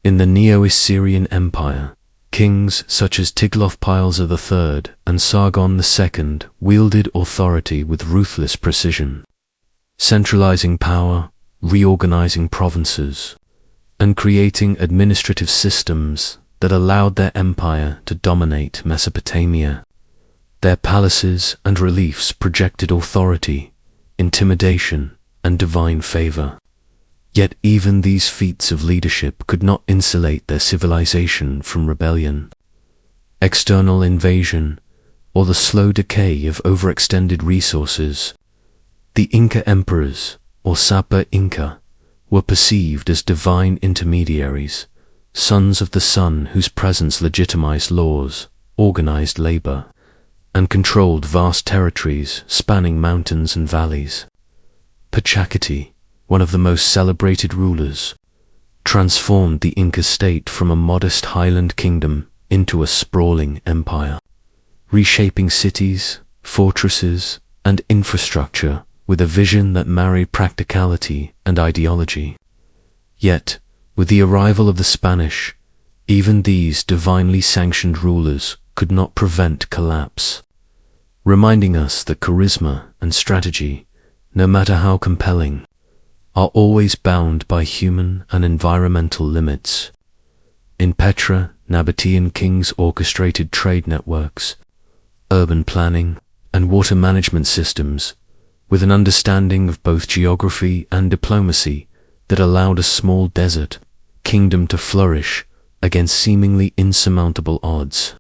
Speaker 1: In the Neo-Assyrian Empire, kings such as Tiglath-Pileser III and Sargon II wielded authority with ruthless precision, centralizing power, reorganizing provinces, and creating administrative systems that allowed their empire to dominate Mesopotamia. Their palaces and reliefs projected authority, intimidation, and divine favor. Yet even these feats of leadership could not insulate their civilization from rebellion, external invasion, or the slow decay of overextended resources. The Inca emperors, or Sapa Inca, were perceived as divine intermediaries, sons of the sun whose presence legitimized laws, organized labor, and controlled vast territories spanning mountains and valleys. Pachacati, one of the most celebrated rulers, transformed the Inca state from a modest highland kingdom into a sprawling empire, reshaping cities, fortresses, and infrastructure with a vision that married practicality and ideology. Yet, with the arrival of the Spanish, even these divinely sanctioned rulers could not prevent collapse, reminding us that charisma and strategy, no matter how compelling, are always bound by human and environmental limits. In Petra, Nabatean kings orchestrated trade networks, urban planning, and water management systems, with an understanding of both geography and diplomacy that allowed a small desert kingdom to flourish against seemingly insurmountable odds.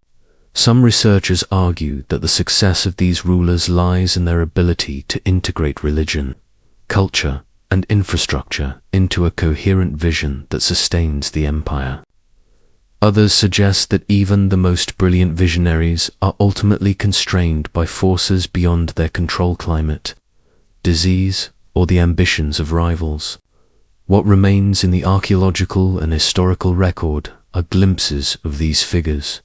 Speaker 1: Some researchers argue that the success of these rulers lies in their ability to integrate religion, culture, and infrastructure into a coherent vision that sustains the empire. Others suggest that even the most brilliant visionaries are ultimately constrained by forces beyond their control: climate, disease, or the ambitions of rivals. What remains in the archaeological and historical record are glimpses of these figures,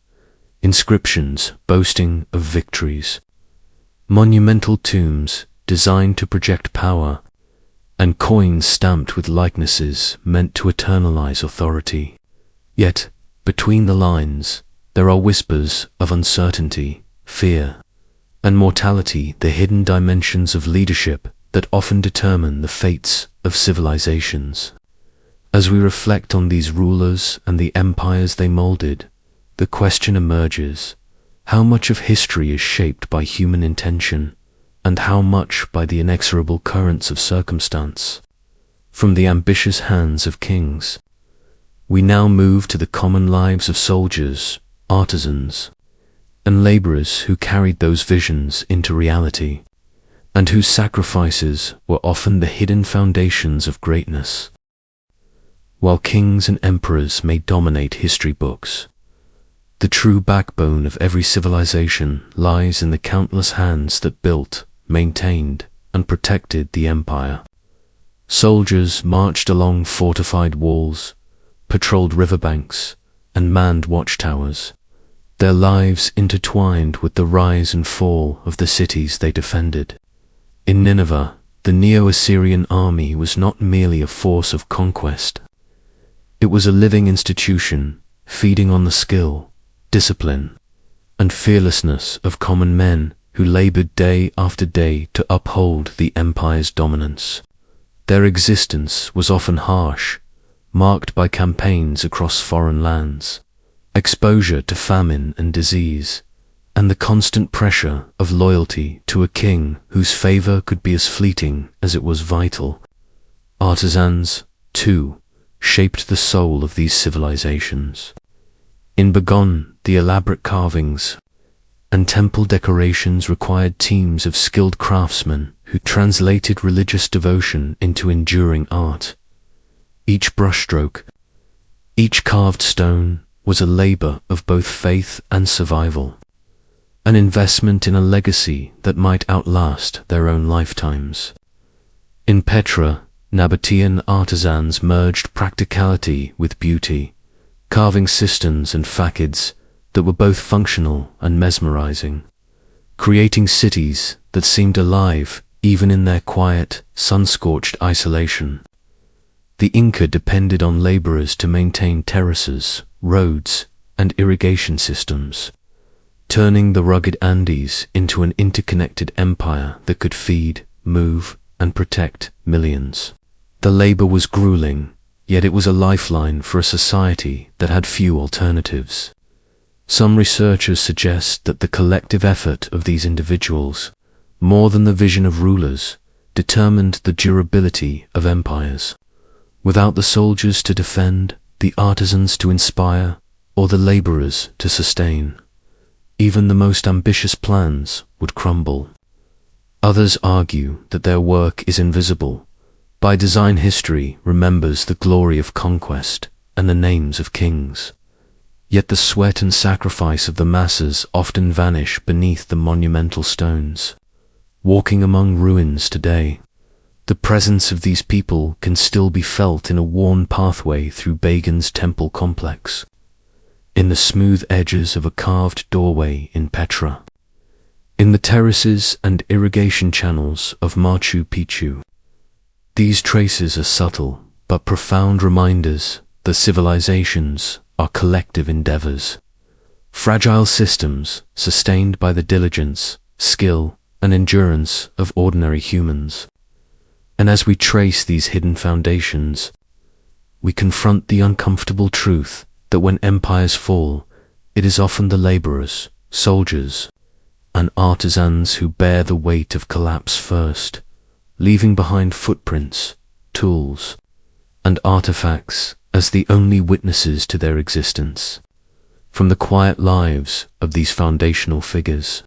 Speaker 1: inscriptions boasting of victories, monumental tombs designed to project power, and coins stamped with likenesses meant to eternalize authority. Yet, between the lines, there are whispers of uncertainty, fear, and mortality, the hidden dimensions of leadership that often determine the fates of civilizations. As we reflect on these rulers and the empires they molded, the question emerges: how much of history is shaped by human intention, and how much by the inexorable currents of circumstance? From the ambitious hands of kings, we now move to the common lives of soldiers, artisans, and laborers who carried those visions into reality, and whose sacrifices were often the hidden foundations of greatness. While kings and emperors may dominate history books, the true backbone of every civilization lies in the countless hands that built, maintained, and protected the empire. Soldiers marched along fortified walls, patrolled riverbanks, and manned watchtowers, their lives intertwined with the rise and fall of the cities they defended. In Nineveh, the Neo-Assyrian army was not merely a force of conquest. It was a living institution, feeding on the skill, discipline, and fearlessness of common men who labored day after day to uphold the empire's dominance. Their existence was often harsh, marked by campaigns across foreign lands, exposure to famine and disease, and the constant pressure of loyalty to a king whose favor could be as fleeting as it was vital. Artisans, too, shaped the soul of these civilizations. In Bagan, the elaborate carvings and temple decorations required teams of skilled craftsmen who translated religious devotion into enduring art. Each brushstroke, each carved stone was a labor of both faith and survival, an investment in a legacy that might outlast their own lifetimes. In Petra, Nabatean artisans merged practicality with beauty, carving cisterns and façades that were both functional and mesmerizing, creating cities that seemed alive even in their quiet, sun-scorched isolation. The Inca depended on laborers to maintain terraces, roads, and irrigation systems, turning the rugged Andes into an interconnected empire that could feed, move, and protect millions. The labor was grueling, yet it was a lifeline for a society that had few alternatives. Some researchers suggest that the collective effort of these individuals, more than the vision of rulers, determined the durability of empires. Without the soldiers to defend, the artisans to inspire, or the laborers to sustain, even the most ambitious plans would crumble. Others argue that their work is invisible. By design, history remembers the glory of conquest and the names of kings. Yet the sweat and sacrifice of the masses often vanish beneath the monumental stones. Walking among ruins today, the presence of these people can still be felt in a worn pathway through Bagan's temple complex, in the smooth edges of a carved doorway in Petra, in the terraces and irrigation channels of Machu Picchu. These traces are subtle but profound reminders that civilizations are collective endeavors, fragile systems sustained by the diligence, skill, and endurance of ordinary humans. And as we trace these hidden foundations, we confront the uncomfortable truth that when empires fall, it is often the laborers, soldiers, and artisans who bear the weight of collapse first, leaving behind footprints, tools, and artifacts as the only witnesses to their existence. From the quiet lives of these foundational figures,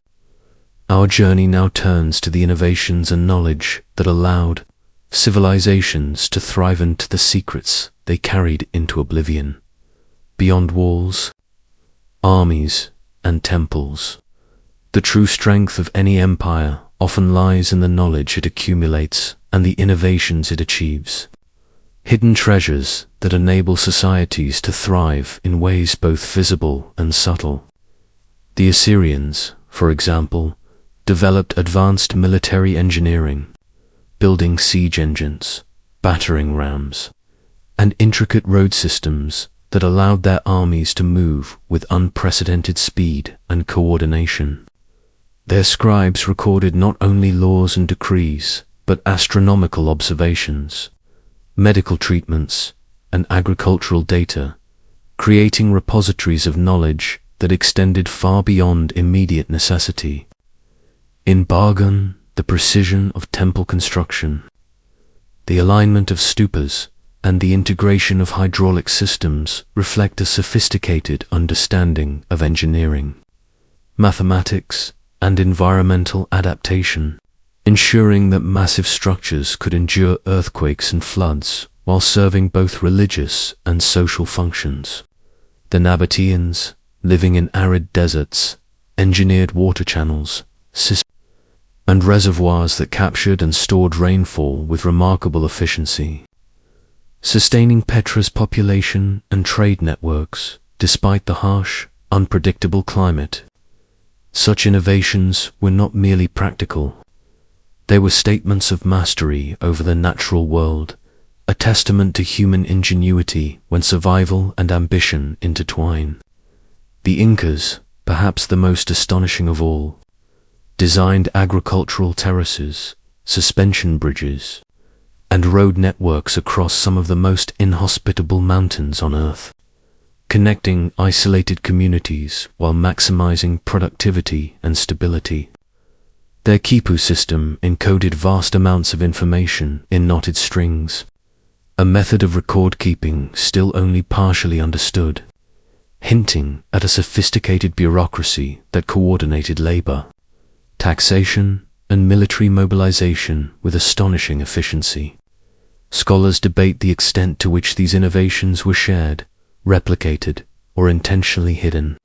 Speaker 1: our journey now turns to the innovations and knowledge that allowed civilizations to thrive and to the secrets they carried into oblivion. Beyond walls, armies, and temples, the true strength of any empire often lies in the knowledge it accumulates and the innovations it achieves. Hidden treasures that enable societies to thrive in ways both visible and subtle. The Assyrians, for example, developed advanced military engineering, building siege engines, battering rams, and intricate road systems that allowed their armies to move with unprecedented speed and coordination. Their scribes recorded not only laws and decrees, but astronomical observations, medical treatments, and agricultural data, creating repositories of knowledge that extended far beyond immediate necessity. In Bagan, the precision of temple construction, the alignment of stupas, and the integration of hydraulic systems reflect a sophisticated understanding of engineering, mathematics, and environmental adaptation, ensuring that massive structures could endure earthquakes and floods while serving both religious and social functions. The Nabateans, living in arid deserts, engineered water channels, and reservoirs that captured and stored rainfall with remarkable efficiency, sustaining Petra's population and trade networks despite the harsh, unpredictable climate. Such innovations were not merely practical. They were statements of mastery over the natural world, a testament to human ingenuity when survival and ambition intertwine. The Incas, perhaps the most astonishing of all, designed agricultural terraces, suspension bridges, and road networks across some of the most inhospitable mountains on Earth, connecting isolated communities while maximizing productivity and stability. Their Quipu system encoded vast amounts of information in knotted strings, a method of record-keeping still only partially understood, hinting at a sophisticated bureaucracy that coordinated labor, taxation, and military mobilization with astonishing efficiency. Scholars debate the extent to which these innovations were shared, replicated, or intentionally hidden.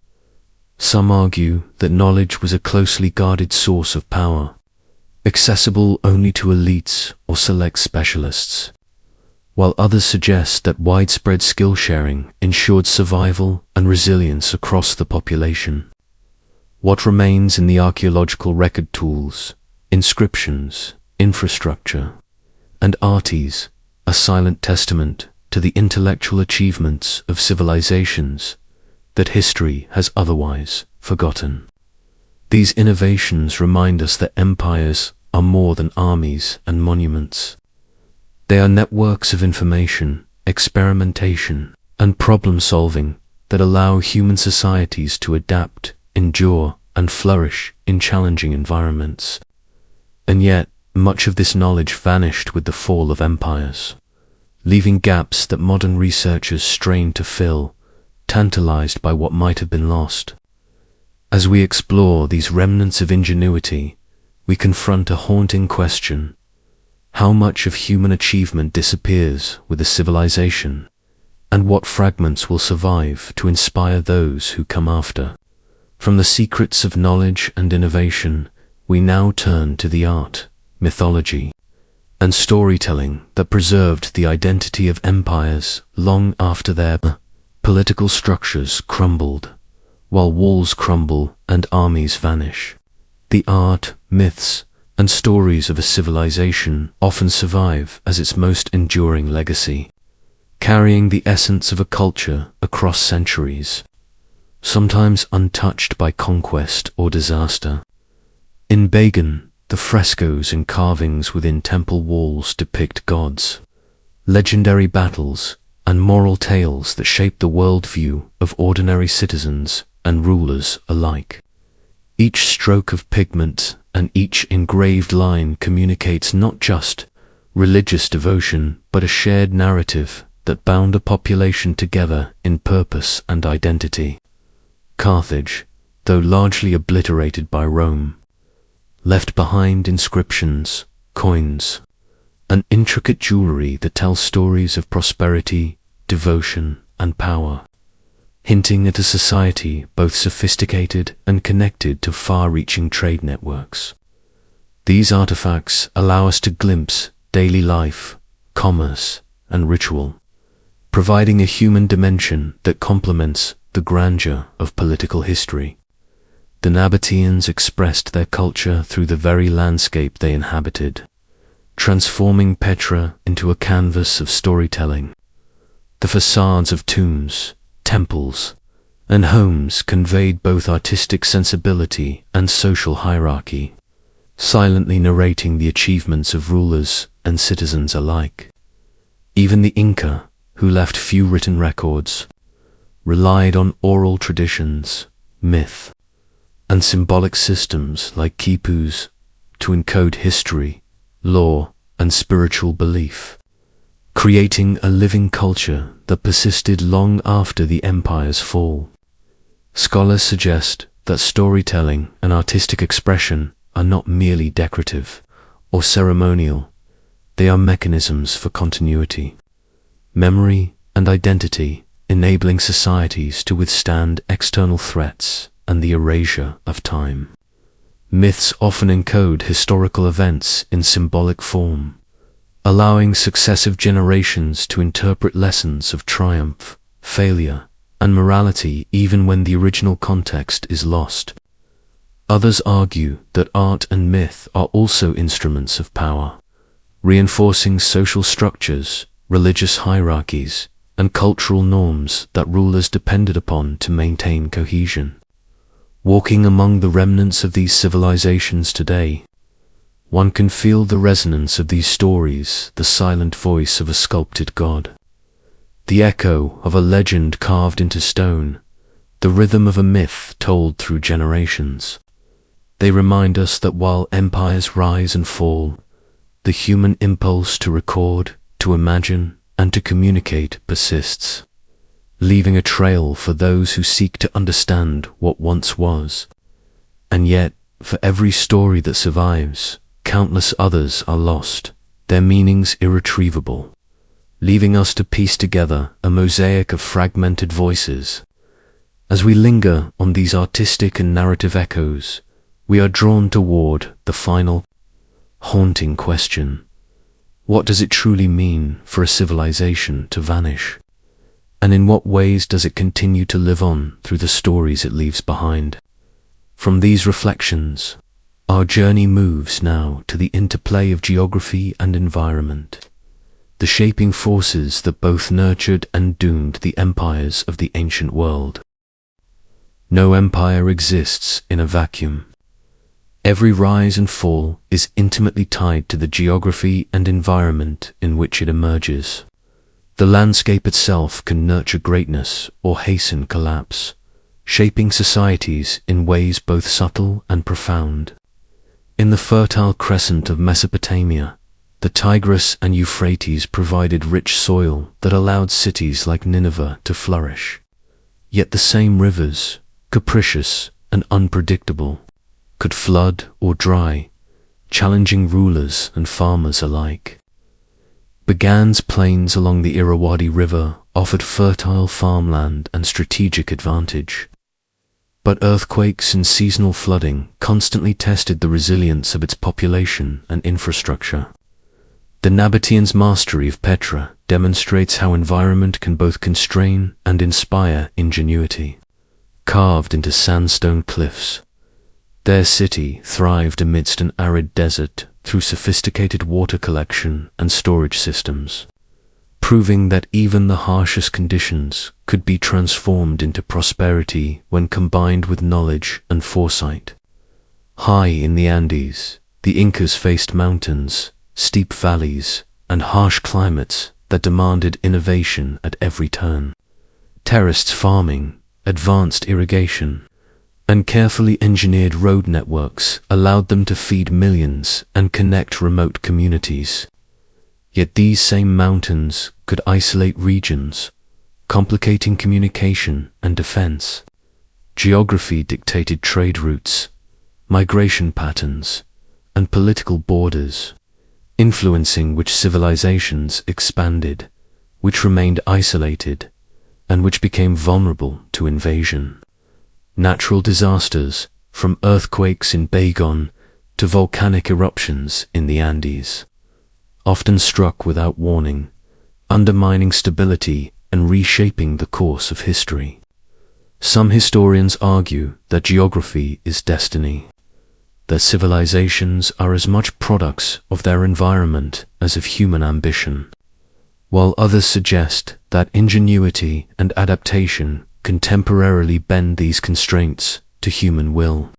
Speaker 1: Some argue that knowledge was a closely guarded source of power, accessible only to elites or select specialists, while others suggest that widespread skill sharing ensured survival and resilience across the population. What remains in the archaeological record tools, inscriptions, infrastructure, and artes, a silent testament to the intellectual achievements of civilizations that history has otherwise forgotten. These innovations remind us that empires are more than armies and monuments. They are networks of information, experimentation, and problem-solving that allow human societies to adapt, endure, and flourish in challenging environments. And yet, much of this knowledge vanished with the fall of empires, leaving gaps that modern researchers strain to fill, tantalized by what might have been lost. As we explore these remnants of ingenuity, we confront a haunting question: how much of human achievement disappears with a civilization, and what fragments will survive to inspire those who come after? From the secrets of knowledge and innovation, we now turn to the art, mythology, and storytelling that preserved the identity of empires long after their political structures crumbled. While walls crumble and armies vanish, the art, myths, and stories of a civilization often survive as its most enduring legacy, carrying the essence of a culture across centuries, sometimes untouched by conquest or disaster. In Bagan, the frescoes and carvings within temple walls depict gods, legendary battles, and moral tales that shape the worldview of ordinary citizens and rulers alike. Each stroke of pigment and each engraved line communicates not just religious devotion, but a shared narrative that bound a population together in purpose and identity. Carthage, though largely obliterated by Rome, left behind inscriptions, coins, and intricate jewelry that tell stories of prosperity, devotion, and power, hinting at a society both sophisticated and connected to far-reaching trade networks. These artifacts allow us to glimpse daily life, commerce, and ritual, providing a human dimension that complements the grandeur of political history. The Nabateans expressed their culture through the very landscape they inhabited, transforming Petra into a canvas of storytelling. The facades of tombs, temples, and homes conveyed both artistic sensibility and social hierarchy, silently narrating the achievements of rulers and citizens alike. Even the Inca, who left few written records, relied on oral traditions, myth, and symbolic systems like quipus to encode history, law, and spiritual belief, creating a living culture that persisted long after the empire's fall. Scholars suggest that storytelling and artistic expression are not merely decorative or ceremonial, they are mechanisms for continuity, memory, and identity, enabling societies to withstand external threats and the erasure of time. Myths often encode historical events in symbolic form, allowing successive generations to interpret lessons of triumph, failure, and morality even when the original context is lost. Others argue that art and myth are also instruments of power, reinforcing social structures, religious hierarchies, and cultural norms that rulers depended upon to maintain cohesion. Walking among the remnants of these civilizations today, one can feel the resonance of these stories, the silent voice of a sculpted god, the echo of a legend carved into stone, the rhythm of a myth told through generations. They remind us that while empires rise and fall, the human impulse to record, to imagine, and to communicate persists, leaving a trail for those who seek to understand what once was. And yet, for every story that survives, countless others are lost, their meanings irretrievable, leaving us to piece together a mosaic of fragmented voices. As we linger on these artistic and narrative echoes, we are drawn toward the final, haunting question: what does it truly mean for a civilization to vanish? And in what ways does it continue to live on through the stories it leaves behind? From these reflections, our journey moves now to the interplay of geography and environment, the shaping forces that both nurtured and doomed the empires of the ancient world. No empire exists in a vacuum. Every rise and fall is intimately tied to the geography and environment in which it emerges. The landscape itself can nurture greatness or hasten collapse, shaping societies in ways both subtle and profound. In the fertile crescent of Mesopotamia, the Tigris and Euphrates provided rich soil that allowed cities like Nineveh to flourish. Yet the same rivers, capricious and unpredictable, could flood or dry, challenging rulers and farmers alike. Bagan's plains along the Irrawaddy River offered fertile farmland and strategic advantage. But earthquakes and seasonal flooding constantly tested the resilience of its population and infrastructure. The Nabateans' mastery of Petra demonstrates how environment can both constrain and inspire ingenuity. Carved into sandstone cliffs, their city thrived amidst an arid desert through sophisticated water collection and storage systems, proving that even the harshest conditions could be transformed into prosperity when combined with knowledge and foresight. High in the Andes, the Incas faced mountains, steep valleys, and harsh climates that demanded innovation at every turn. Terraced farming, advanced irrigation, and carefully engineered road networks allowed them to feed millions and connect remote communities. Yet these same mountains could isolate regions, complicating communication and defense. Geography dictated trade routes, migration patterns, and political borders, influencing which civilizations expanded, which remained isolated, and which became vulnerable to invasion. Natural disasters, from earthquakes in Bagan to volcanic eruptions in the Andes, often struck without warning, undermining stability and reshaping the course of history. Some historians argue that geography is destiny, that civilizations are as much products of their environment as of human ambition, while others suggest that ingenuity and adaptation can temporarily bend these constraints to human will,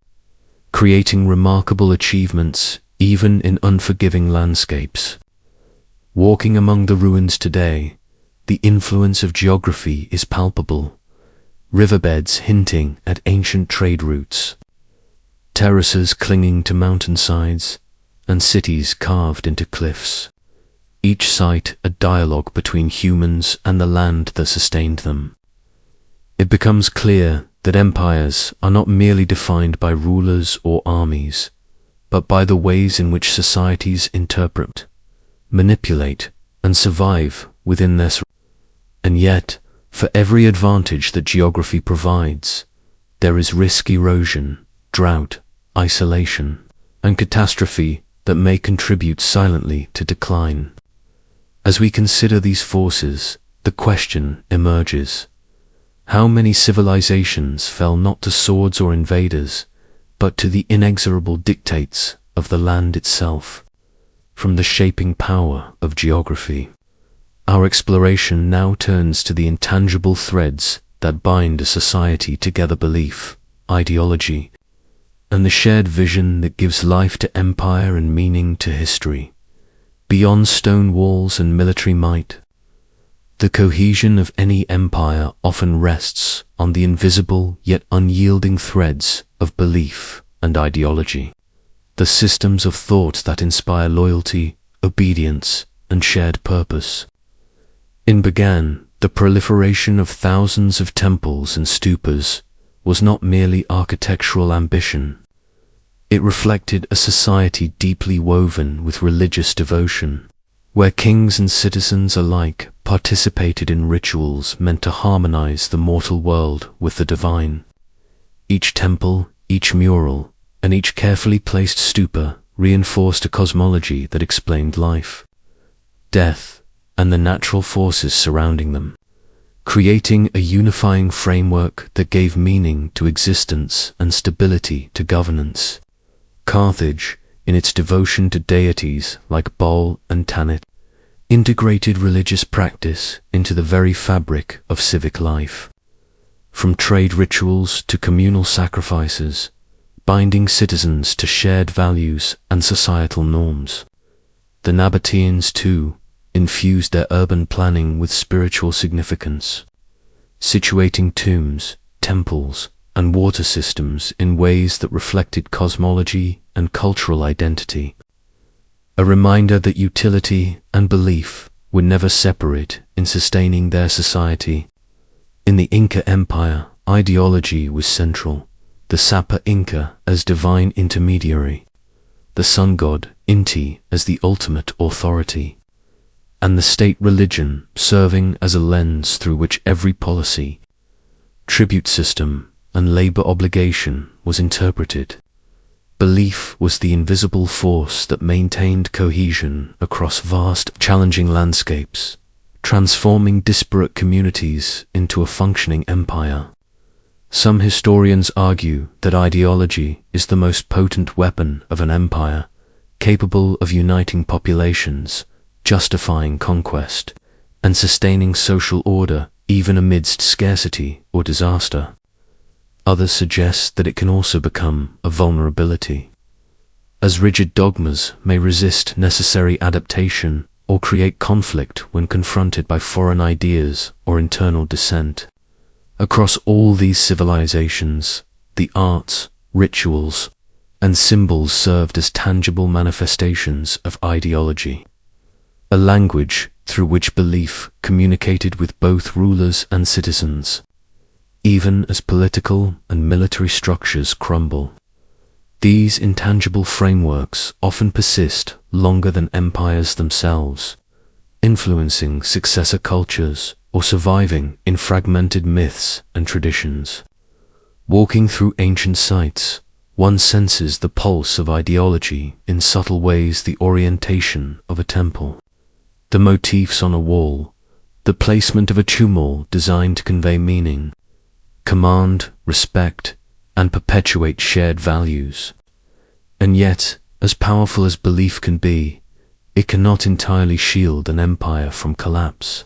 Speaker 1: creating remarkable achievements even in unforgiving landscapes. Walking among the ruins today, the influence of geography is palpable, riverbeds hinting at ancient trade routes, terraces clinging to mountainsides, and cities carved into cliffs, each site a dialogue between humans and the land that sustained them. It becomes clear that empires are not merely defined by rulers or armies, but by the ways in which societies interpret, manipulate, and survive within their surroundings. And yet, for every advantage that geography provides, there is risk erosion, drought, isolation, and catastrophe that may contribute silently to decline. As we consider these forces, the question emerges: how many civilizations fell not to swords or invaders, but to the inexorable dictates of the land itself? From the shaping power of geography, our exploration now turns to the intangible threads that bind a society together: belief, ideology, and the shared vision that gives life to empire and meaning to history. Beyond stone walls and military might, the cohesion of any empire often rests on the invisible yet unyielding threads of belief and ideology, the systems of thought that inspire loyalty, obedience, and shared purpose. In Bagan, the proliferation of thousands of temples and stupas was not merely architectural ambition. It reflected a society deeply woven with religious devotion, where kings and citizens alike participated in rituals meant to harmonize the mortal world with the divine. Each temple, each mural, and each carefully placed stupa reinforced a cosmology that explained life, death, and the natural forces surrounding them, creating a unifying framework that gave meaning to existence and stability to governance. Carthage, in its devotion to deities like Baal and Tanit, integrated religious practice into the very fabric of civic life. From trade rituals to communal sacrifices, binding citizens to shared values and societal norms. The Nabateans, too, infused their urban planning with spiritual significance, situating tombs, temples, and water systems in ways that reflected cosmology and cultural identity. A reminder that utility and belief were never separate in sustaining their society. In the Inca Empire, ideology was central, the Sapa Inca as divine intermediary, the sun god Inti as the ultimate authority, and the state religion serving as a lens through which every policy, tribute system, and labor obligation was interpreted. Belief was the invisible force that maintained cohesion across vast, challenging landscapes, transforming disparate communities into a functioning empire. Some historians argue that ideology is the most potent weapon of an empire, capable of uniting populations, justifying conquest, and sustaining social order even amidst scarcity or disaster. Others suggest that it can also become a vulnerability, as rigid dogmas may resist necessary adaptation or create conflict when confronted by foreign ideas or internal dissent. Across all these civilizations, the arts, rituals, and symbols served as tangible manifestations of ideology. a language through which belief communicated with both rulers and citizens, even as political and military structures crumble. These intangible frameworks often persist longer than empires themselves, influencing successor cultures or surviving in fragmented myths and traditions. Walking through ancient sites, one senses the pulse of ideology in subtle ways: the orientation of a temple, the motifs on a wall, the placement of a tumul designed to convey meaning, command, respect, and perpetuate shared values. And yet, as powerful as belief can be, it cannot entirely shield an empire from collapse,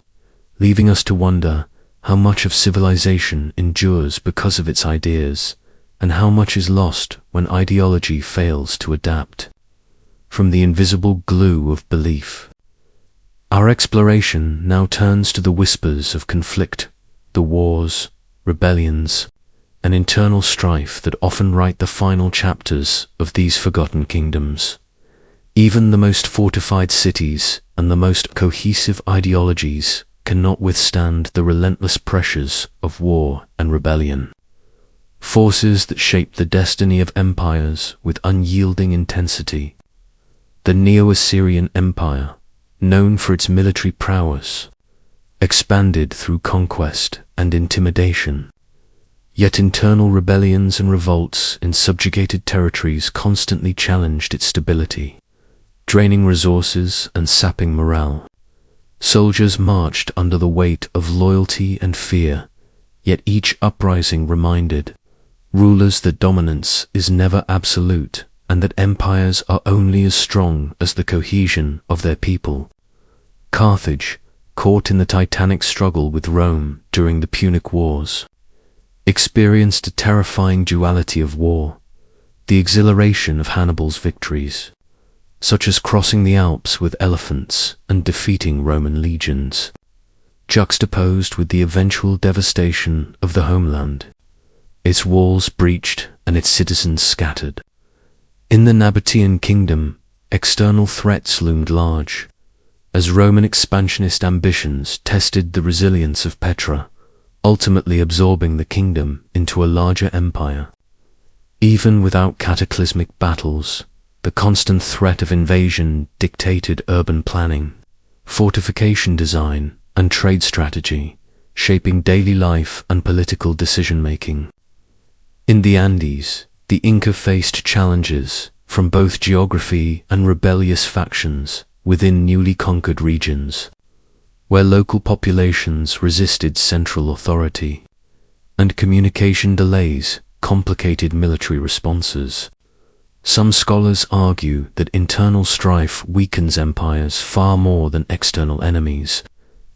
Speaker 1: leaving us to wonder how much of civilization endures because of its ideas, and how much is lost when ideology fails to adapt. From the invisible glue of belief, our exploration now turns to the whispers of conflict, the wars, rebellions, and internal strife that often write the final chapters of these forgotten kingdoms. Even the most fortified cities and the most cohesive ideologies cannot withstand the relentless pressures of war and rebellion, forces that shape the destiny of empires with unyielding intensity. The Neo-Assyrian Empire, known for its military prowess, expanded through conquest and intimidation. Yet internal rebellions and revolts in subjugated territories constantly challenged its stability, draining resources and sapping morale. Soldiers marched under the weight of loyalty and fear, yet each uprising reminded rulers that dominance is never absolute and that empires are only as strong as the cohesion of their people. Carthage, caught in the titanic struggle with Rome during the Punic Wars, experienced a terrifying duality of war: the exhilaration of Hannibal's victories, such as crossing the Alps with elephants and defeating Roman legions, juxtaposed with the eventual devastation of the homeland, its walls breached and its citizens scattered. In the Nabatean kingdom, external threats loomed large, as Roman expansionist ambitions tested the resilience of Petra, ultimately absorbing the kingdom into a larger empire. Even without cataclysmic battles, the constant threat of invasion dictated urban planning, fortification design, and trade strategy, shaping daily life and political decision-making. In the Andes, the Inca faced challenges from both geography and rebellious factions within newly conquered regions, where local populations resisted central authority, and communication delays complicated military responses. Some scholars argue that internal strife weakens empires far more than external enemies,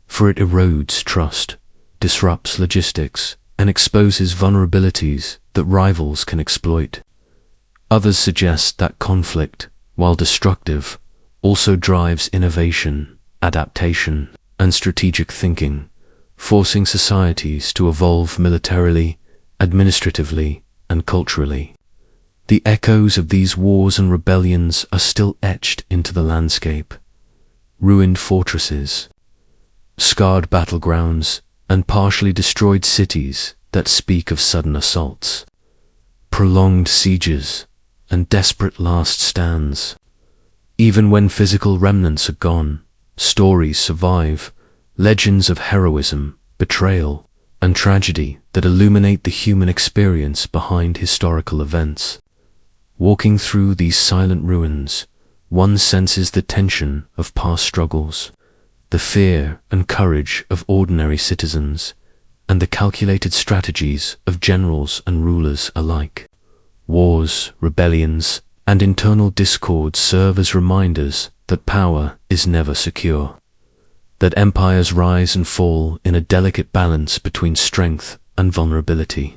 Speaker 1: for it erodes trust, disrupts logistics, and exposes vulnerabilities that rivals can exploit. Others suggest that conflict, while destructive, also drives innovation, adaptation, and strategic thinking, forcing societies to evolve militarily, administratively, and culturally. The echoes of these wars and rebellions are still etched into the landscape: ruined fortresses, scarred battlegrounds, and partially destroyed cities that speak of sudden assaults, prolonged sieges, and desperate last stands. Even when physical remnants are gone, stories survive, legends of heroism, betrayal, and tragedy that illuminate the human experience behind historical events. Walking through these silent ruins, one senses the tension of past struggles, the fear and courage of ordinary citizens, and the calculated strategies of generals and rulers alike. Wars, rebellions, and internal discord serve as reminders that power is never secure, that empires rise and fall in a delicate balance between strength and vulnerability.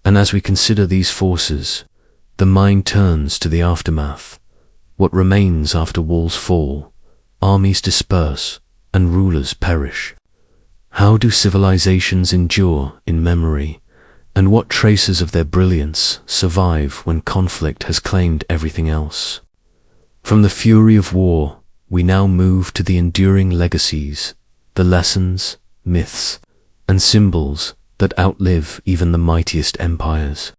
Speaker 1: And as we consider these forces, the mind turns to the aftermath: what remains after walls fall, armies disperse, and rulers perish. How do civilizations endure in memory, and what traces of their brilliance survive when conflict has claimed everything else? From the fury of war we now move to the enduring legacies, the lessons, myths, and symbols that outlive even the mightiest empires.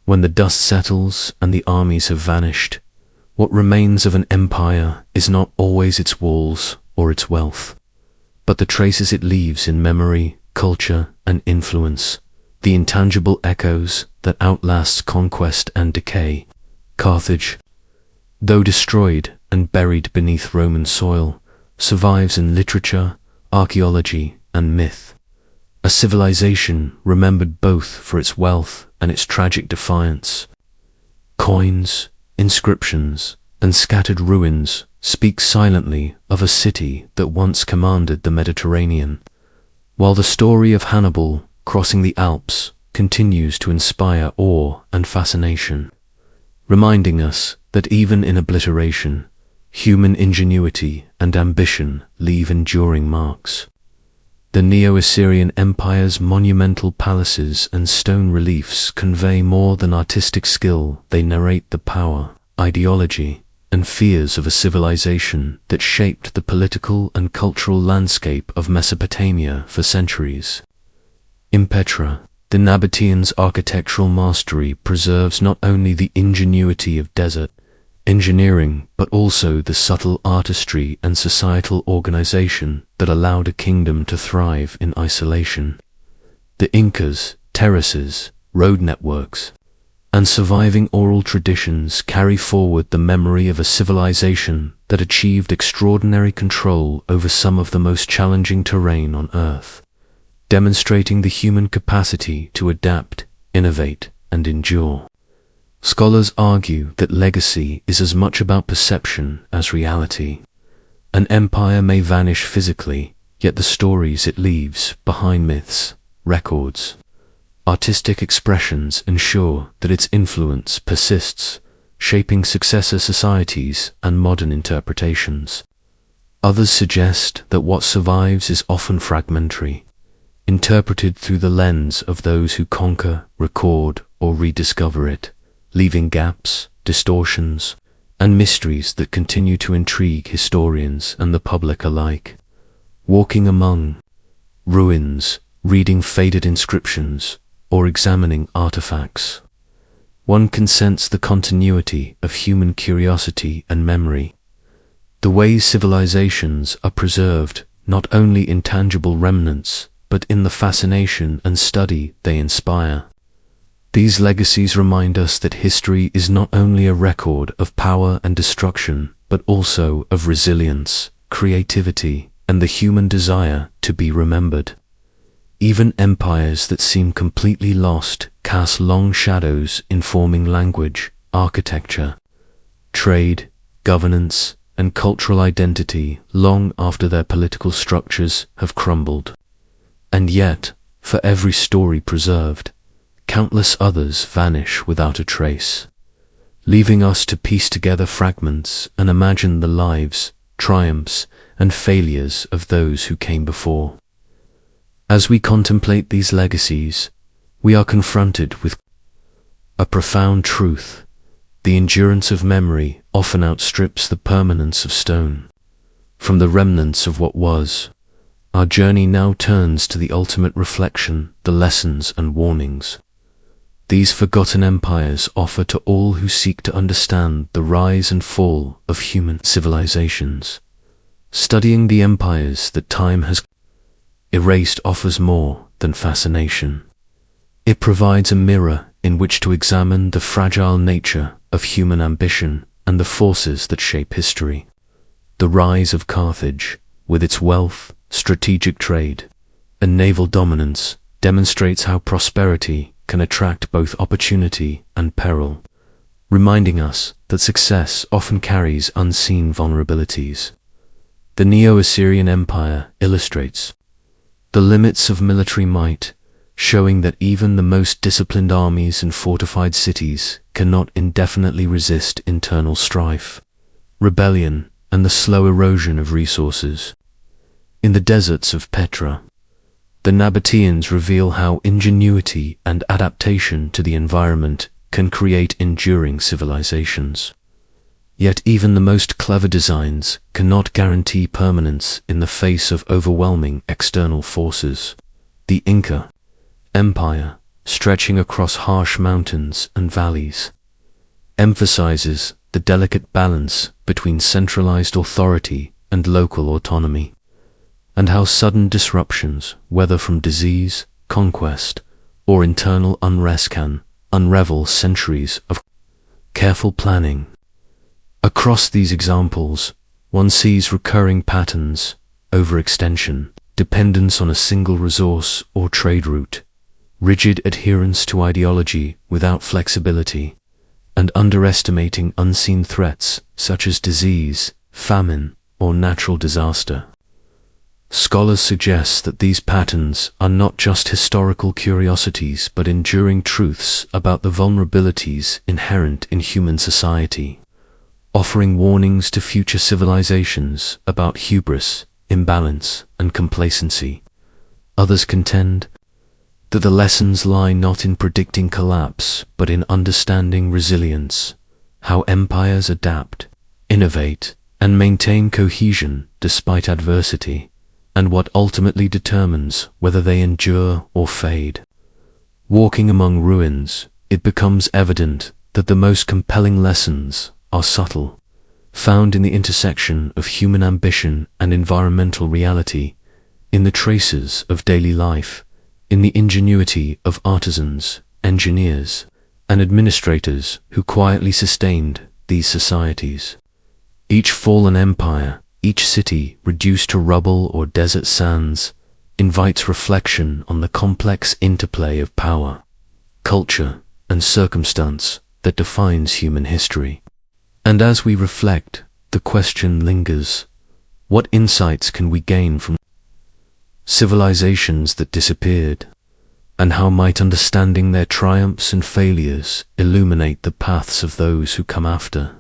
Speaker 1: When the dust settles and the armies have vanished, what remains of an empire is not always its walls or its wealth, but the traces it leaves in memory, culture, and influence, the intangible echoes that outlast conquest and decay. Carthage, though destroyed and buried beneath Roman soil, survives in literature, archaeology, and myth. A civilization remembered both for its wealth and its tragic defiance. Coins, inscriptions, and scattered ruins speak silently of a city that once commanded the Mediterranean, while the story of Hannibal crossing the Alps continues to inspire awe and fascination, reminding us that even in obliteration, human ingenuity and ambition leave enduring marks. The Neo-Assyrian Empire's monumental palaces and stone reliefs convey more than artistic skill. They narrate the power, ideology, and fears of a civilization that shaped the political and cultural landscape of Mesopotamia for centuries. In Petra, the Nabateans' architectural mastery preserves not only the ingenuity of desert engineering, but also the subtle artistry and societal organization that allowed a kingdom to thrive in isolation. The Incas' terraces, road networks, and surviving oral traditions carry forward the memory of a civilization that achieved extraordinary control over some of the most challenging terrain on Earth, demonstrating the human capacity to adapt, innovate, and endure. Scholars argue that legacy is as much about perception as reality. An empire may vanish physically, yet the stories it leaves behind, myths, records, artistic expressions ensure that its influence persists, shaping successor societies and modern interpretations. Others suggest that what survives is often fragmentary, interpreted through the lens of those who conquer, record, or rediscover it, leaving gaps, distortions, and mysteries that continue to intrigue historians and the public alike. Walking among ruins, reading faded inscriptions, or examining artifacts, one can sense the continuity of human curiosity and memory. The ways civilizations are preserved, not only in tangible remnants, but in the fascination and study they inspire. These legacies remind us that history is not only a record of power and destruction, but also of resilience, creativity, and the human desire to be remembered. Even empires that seem completely lost cast long shadows informing language, architecture, trade, governance, and cultural identity long after their political structures have crumbled. And yet, for every story preserved, countless others vanish without a trace, leaving us to piece together fragments and imagine the lives, triumphs, and failures of those who came before. As we contemplate these legacies, we are confronted with a profound truth. The endurance of memory often outstrips the permanence of stone. From the remnants of what was, our journey now turns to the ultimate reflection, the lessons and warnings these forgotten empires offer to all who seek to understand the rise and fall of human civilizations. Studying the empires that time has erased offers more than fascination. It provides a mirror in which to examine the fragile nature of human ambition and the forces that shape history. The rise of Carthage, with its wealth, strategic trade, and naval dominance, demonstrates how prosperity can attract both opportunity and peril, reminding us that success often carries unseen vulnerabilities. The Neo-Assyrian Empire illustrates the limits of military might, showing that even the most disciplined armies and fortified cities cannot indefinitely resist internal strife, rebellion, and the slow erosion of resources. In the deserts of Petra, the Nabateans reveal how ingenuity and adaptation to the environment can create enduring civilizations. Yet even the most clever designs cannot guarantee permanence in the face of overwhelming external forces. The Inca Empire, stretching across harsh mountains and valleys, emphasizes the delicate balance between centralized authority and local autonomy, and how sudden disruptions, whether from disease, conquest, or internal unrest, can unravel centuries of careful planning. Across these examples, one sees recurring patterns: overextension, dependence on a single resource or trade route, rigid adherence to ideology without flexibility, and underestimating unseen threats such as disease, famine, or natural disaster. Scholars suggest that these patterns are not just historical curiosities but enduring truths about the vulnerabilities inherent in human society, offering warnings to future civilizations about hubris, imbalance, and complacency. Others contend that the lessons lie not in predicting collapse, but in understanding resilience, how empires adapt, innovate, and maintain cohesion despite adversity, and what ultimately determines whether they endure or fade. Walking among ruins, it becomes evident that the most compelling lessons are subtle, found in the intersection of human ambition and environmental reality, in the traces of daily life, in the ingenuity of artisans, engineers, and administrators who quietly sustained these societies. Each fallen empire, each city reduced to rubble or desert sands, invites reflection on the complex interplay of power, culture, and circumstance that defines human history. And as we reflect, the question lingers: what insights can we gain from civilizations that disappeared, and how might understanding their triumphs and failures illuminate the paths of those who come after?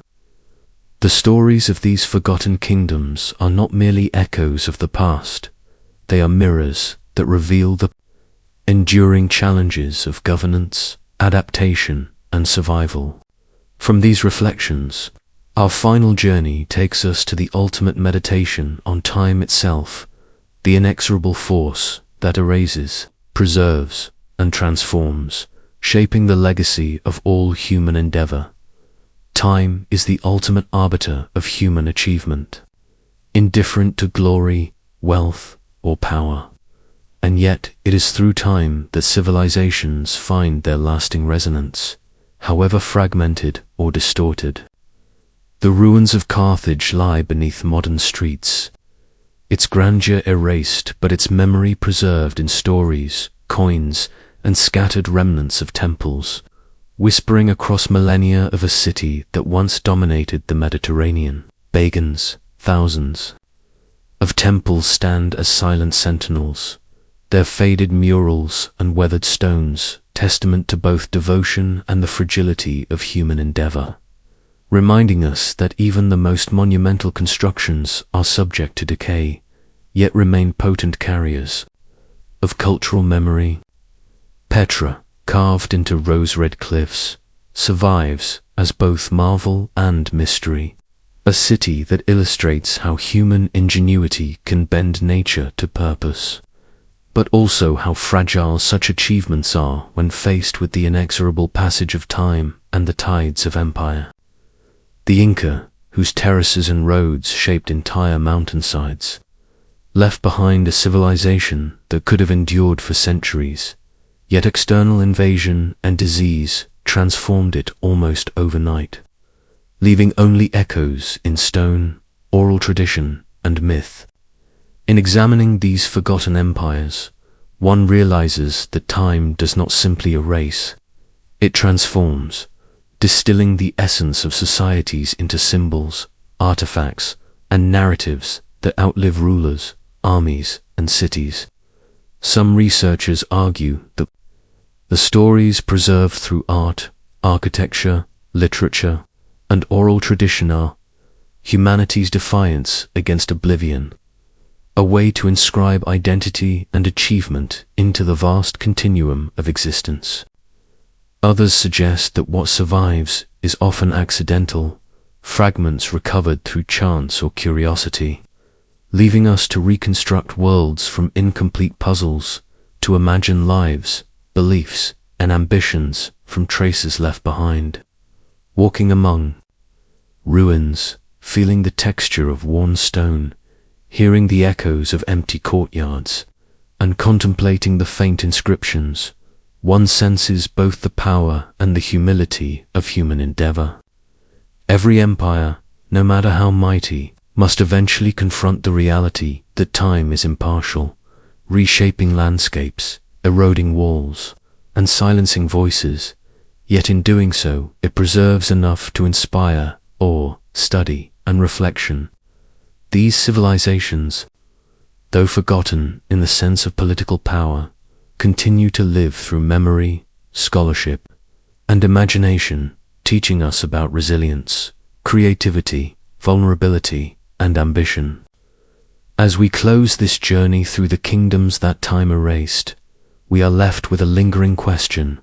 Speaker 1: The stories of these forgotten kingdoms are not merely echoes of the past, they are mirrors that reveal the enduring challenges of governance, adaptation, and survival. From these reflections, our final journey takes us to the ultimate meditation on time itself, the inexorable force that erases, preserves, and transforms, shaping the legacy of all human endeavor. Time is the ultimate arbiter of human achievement, indifferent to glory, wealth, or power. And yet it is through time that civilizations find their lasting resonance, however fragmented or distorted. The ruins of Carthage lie beneath modern streets, its grandeur erased but its memory preserved in stories, coins, and scattered remnants of temples, whispering across millennia of a city that once dominated the Mediterranean. Bagans, thousands of temples stand as silent sentinels, their faded murals and weathered stones testament to both devotion and the fragility of human endeavor, reminding us that even the most monumental constructions are subject to decay, yet remain potent carriers of cultural memory. Petra, carved into rose-red cliffs, survives as both marvel and mystery, a city that illustrates how human ingenuity can bend nature to purpose, but also how fragile such achievements are when faced with the inexorable passage of time and the tides of empire. The Inca, whose terraces and roads shaped entire mountainsides, left behind a civilization that could have endured for centuries, yet external invasion and disease transformed it almost overnight, leaving only echoes in stone, oral tradition, and myth. In examining these forgotten empires, one realizes that time does not simply erase, it transforms, distilling the essence of societies into symbols, artifacts, and narratives that outlive rulers, armies, and cities. Some researchers argue that the stories preserved through art, architecture, literature, and oral tradition are humanity's defiance against oblivion, a way to inscribe identity and achievement into the vast continuum of existence. Others suggest that what survives is often accidental, fragments recovered through chance or curiosity, leaving us to reconstruct worlds from incomplete puzzles, to imagine lives, beliefs, and ambitions from traces left behind. Walking among ruins, feeling the texture of worn stone, hearing the echoes of empty courtyards, and contemplating the faint inscriptions, one senses both the power and the humility of human endeavor. Every empire, no matter how mighty, must eventually confront the reality that time is impartial, reshaping landscapes, eroding walls, and silencing voices, yet in doing so, it preserves enough to inspire awe, study, and reflection. These civilizations, though forgotten in the sense of political power, continue to live through memory, scholarship, and imagination, teaching us about resilience, creativity, vulnerability, and ambition. As we close this journey through the kingdoms that time erased, we are left with a lingering question,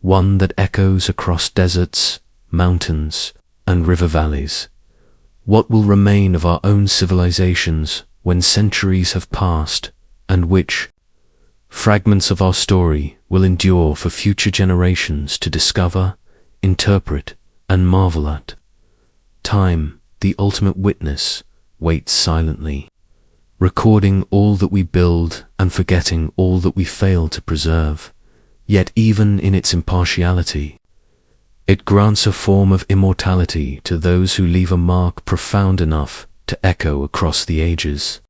Speaker 1: one that echoes across deserts, mountains, and river valleys. What will remain of our own civilizations when centuries have passed, and which fragments of our story will endure for future generations to discover, interpret, and marvel at? Time, the ultimate witness, waits silently, recording all that we build and forgetting all that we fail to preserve. Yet even in its impartiality, it grants a form of immortality to those who leave a mark profound enough to echo across the ages.